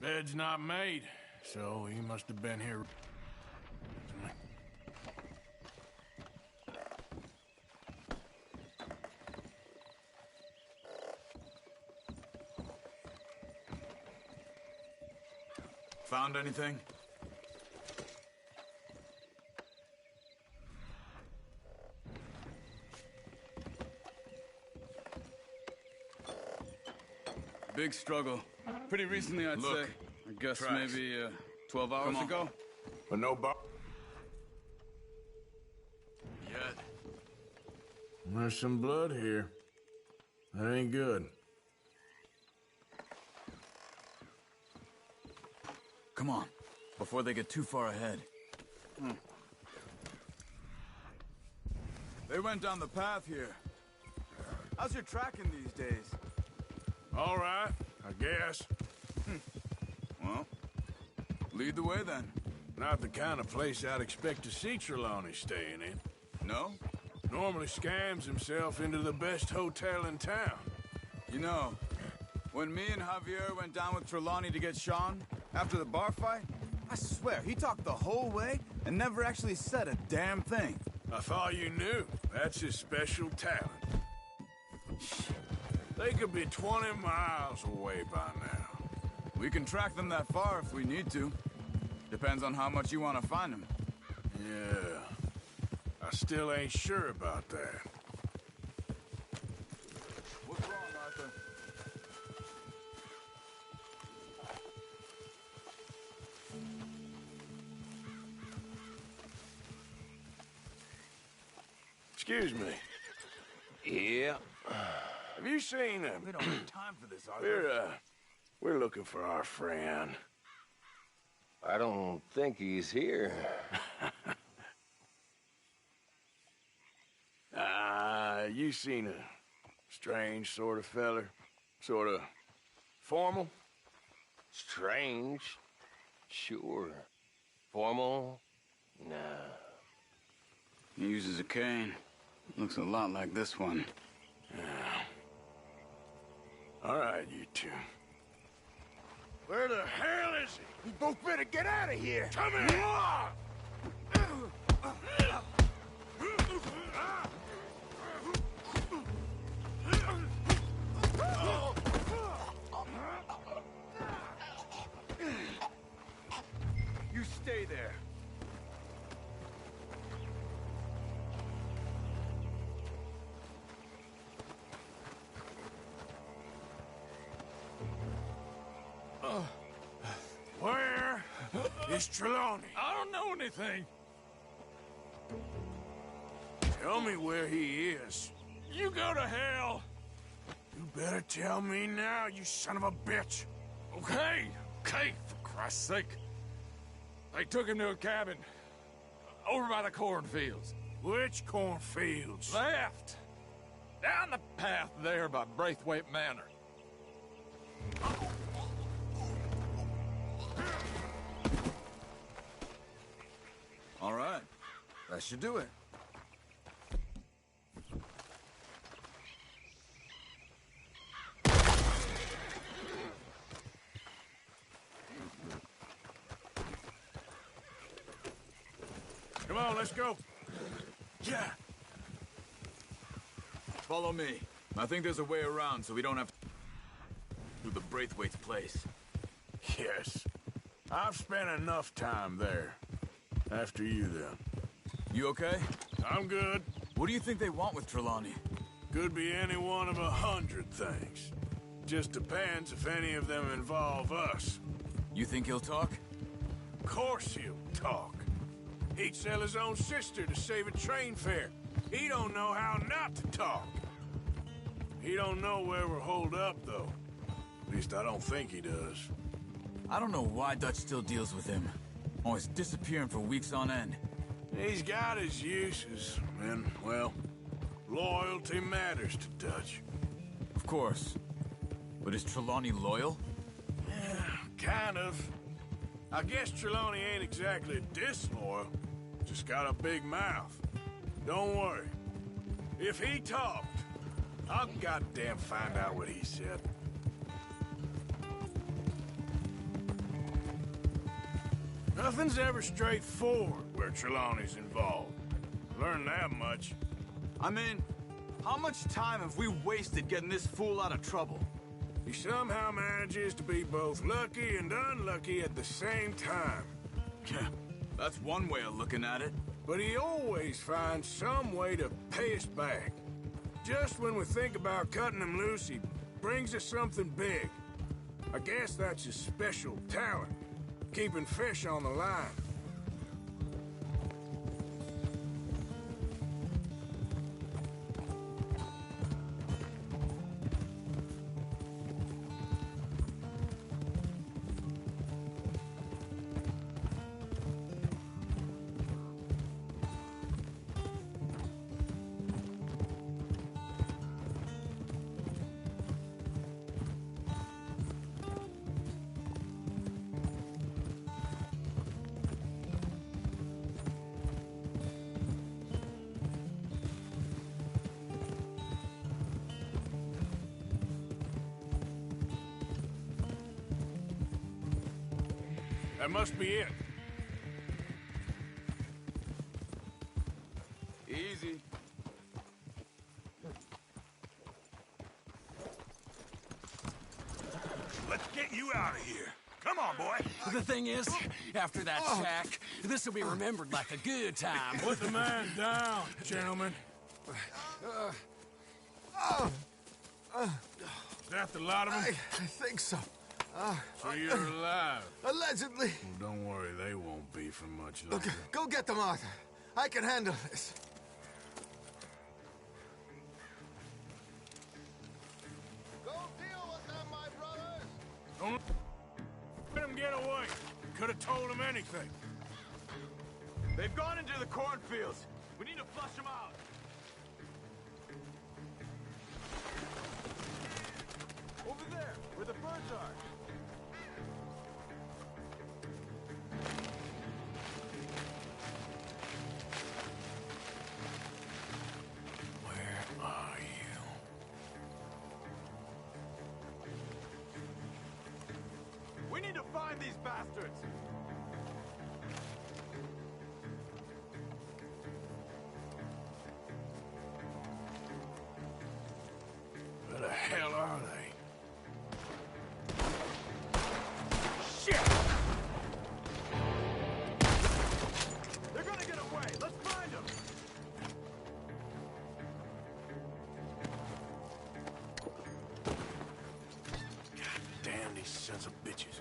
Bed's not made, so he must have been here. Found anything? Big struggle. Pretty recently, I'd say. I Guess Tracks. maybe 12 hours ago? But no bar. Yet. There's some blood here. That ain't good. Come on, before they get too far ahead. They went down the path here. How's your tracking these days? All right, I guess. Well, lead the way then. Not the kind of place I'd expect to see Trelawney staying in. No? Normally scams himself into the best hotel in town. You know, when me and Javier went down with Trelawney to get Sean, after the bar fight, I swear, he talked the whole way and never actually said a damn thing. I thought you knew. That's his special talent. They could be 20 miles away by now. We can track them that far if we need to. Depends on how much you want to find them. Yeah. I still ain't sure about that. What's wrong, Arthur? Excuse me. Yeah. Have you seen him? We don't have time for this, Arthur. We're looking for our friend. I don't think he's here. You seen a strange sort of feller? Sort of formal? Strange? Sure. Formal? Nah. He uses a cane. Looks a lot like this one. Yeah. All right, you two. Where the hell is he? You both better get out of here. Come here! You stay there. Where is Trelawney? I don't know anything. Tell me where he is. You go to hell. You better tell me now, you son of a bitch. Okay, for Christ's sake. They took him to a cabin over by the cornfields. Which cornfields? Left. Down the path there by Braithwaite Manor. All right. That should do it. Come on, let's go. Yeah. Follow me. I think there's a way around so we don't have to through the Braithwaite's place. Yes. I've spent enough time there. After you, then. You okay? I'm good. What do you think they want with Trelawney? Could be any one of 100 things. Just depends if any of them involve us. You think he'll talk? Of course he'll talk. He'd sell his own sister to save a train fare. He don't know how not to talk. He don't know where we're holed up, though. At least I don't think he does. I don't know why Dutch still deals with him. Always disappearing for weeks on end. He's got his uses, and, well, loyalty matters to Dutch. Of course. But is Trelawney loyal? Yeah, kind of. I guess Trelawney ain't exactly disloyal. Just got a big mouth. Don't worry. If he talked, I'll goddamn find out what he said. Nothing's ever straightforward where Trelawney's involved. Learned that much. I mean, how much time have we wasted getting this fool out of trouble? He somehow manages to be both lucky and unlucky at the same time. Yeah, that's one way of looking at it. But he always finds some way to pay us back. Just when we think about cutting him loose, he brings us something big. I guess that's his special talent, keeping fish on the line. That must be it. Easy. Let's get you out of here. Come on, boy. The thing is, after that shack, this will be remembered like a good time. Put the man down, gentlemen. Is that the lot of them? I think so. So you're alive? Allegedly. Well, don't worry, they won't be for much longer. Look, go get them, Arthur. I can handle this. Go deal with them, my brothers! Don't let them get away. Could have told them anything. They've gone into the cornfields. We need to flush them out. Over there, where the birds are. Where are you? We need to find these bastards. Where the hell are they? Shit! They're gonna get away. Let's find them. God damn these sons of bitches.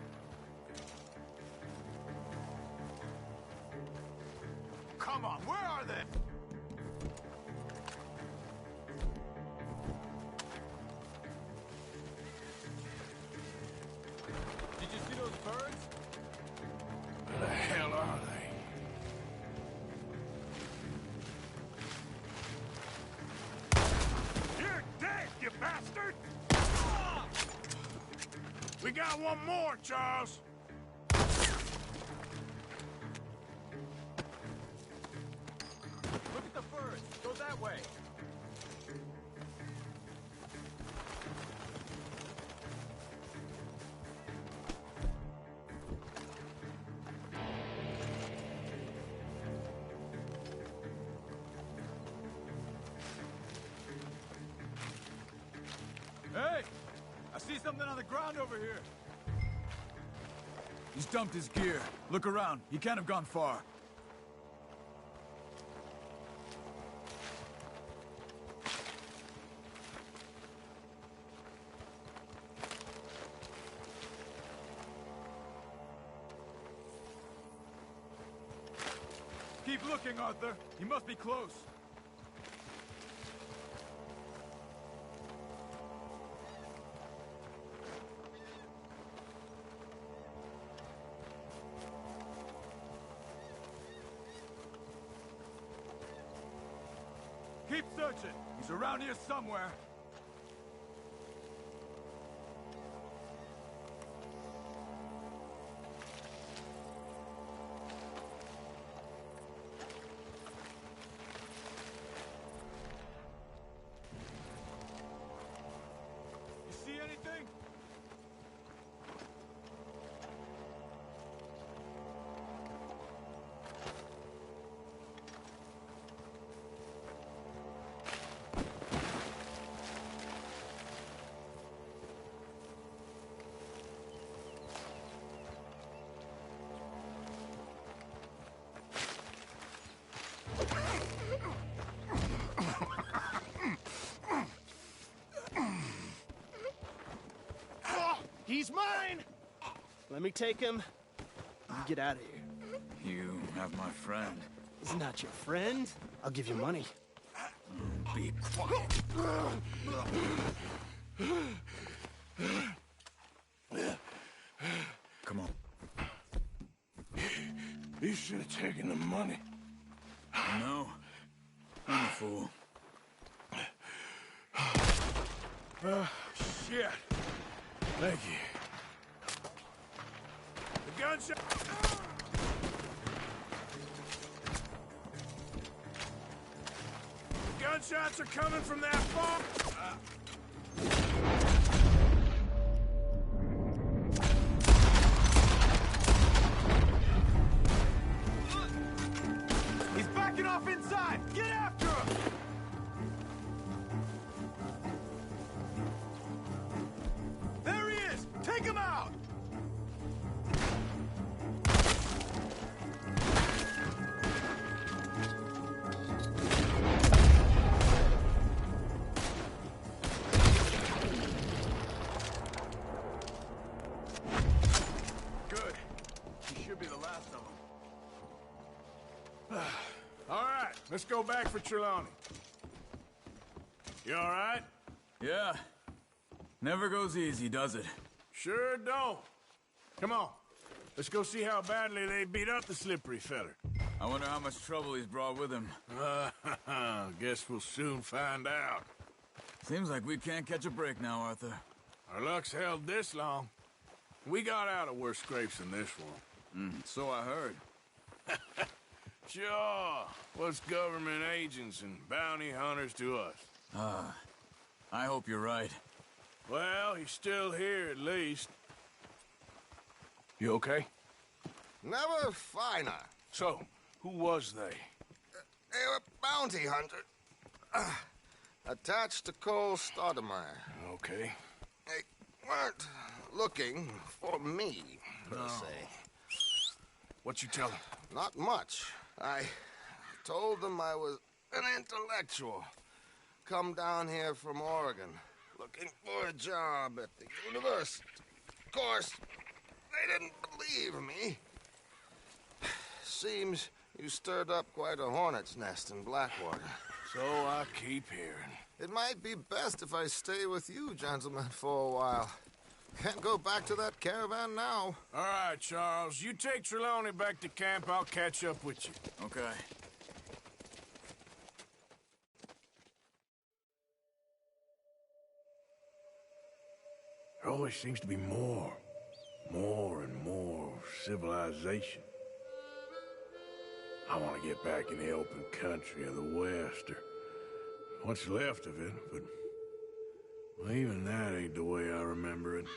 Come on, where are they? Did you see those birds? Where the hell are they? You're dead, you bastard! We got one more, Charles. Look at the birds. Go that way. Hey! I see something on the ground over here. He's dumped his gear. Look around. He can't have gone far. Keep looking, Arthur. He must be close. Keep searching. He's around here somewhere. You see anything? He's mine! Let me take him. You get out of here. You have my friend. He's not your friend. I'll give you money. Be quiet. Come on. You should have taken the money. No. I'm a fool. Shit. Thank you. The gunshot. The gunshots are coming from that farm. He's backing off inside! Get after him! There he is! Take him out! Good. He should be the last of them. All right, let's go back for Trelawney. You all right? Yeah. Never goes easy, does it? Sure don't. Come on. Let's go see how badly they beat up the slippery feller. I wonder how much trouble he's brought with him. Guess we'll soon find out. Seems like we can't catch a break now, Arthur. Our luck's held this long. We got out of worse scrapes than this one. So I heard. Sure. What's government agents and bounty hunters to us? I hope you're right. Well, he's still here at least. You okay? Never finer. So, who was they? They were bounty hunter. Attached to Cole Stoudemire. Okay. They weren't looking for me, per se. What you tell them? Not much. I told them I was an intellectual. Come down here from Oregon, looking for a job at the university. Of course, they didn't believe me. Seems you stirred up quite a hornet's nest in Blackwater. So I keep hearing. It might be best if I stay with you, gentlemen, for a while. Can't go back to that caravan now. All right, Charles. You take Trelawney back to camp. I'll catch up with you. Okay. There always seems to be more and more civilization. I want to get back in the open country of the West, or what's left of it, but well, even that ain't the way I remember it.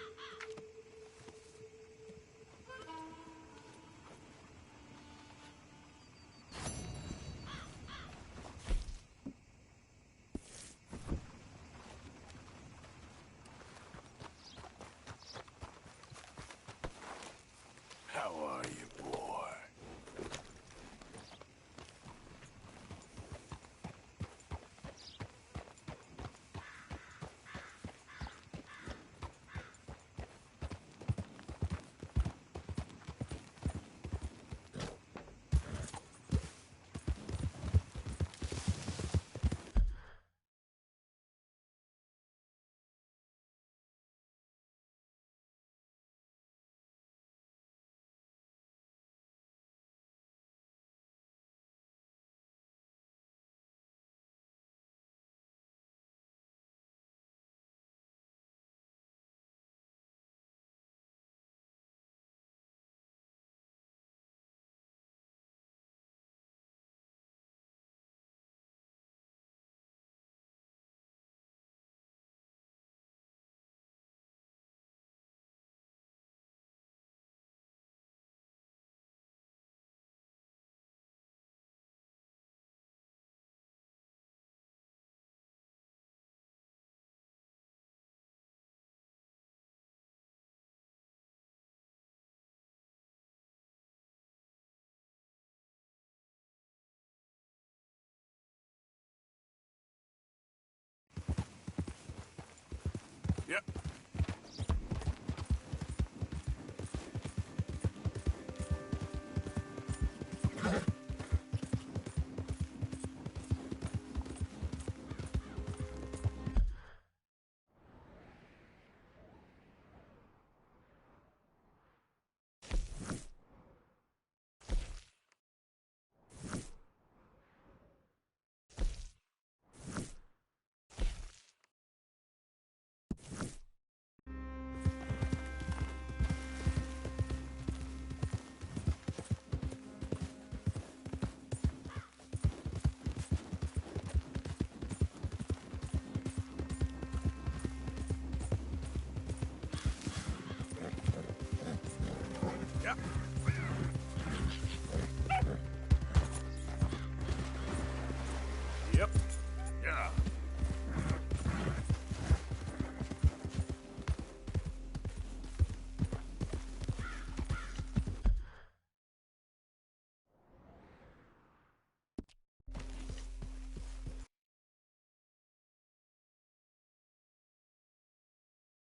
How are you, boy? Yep.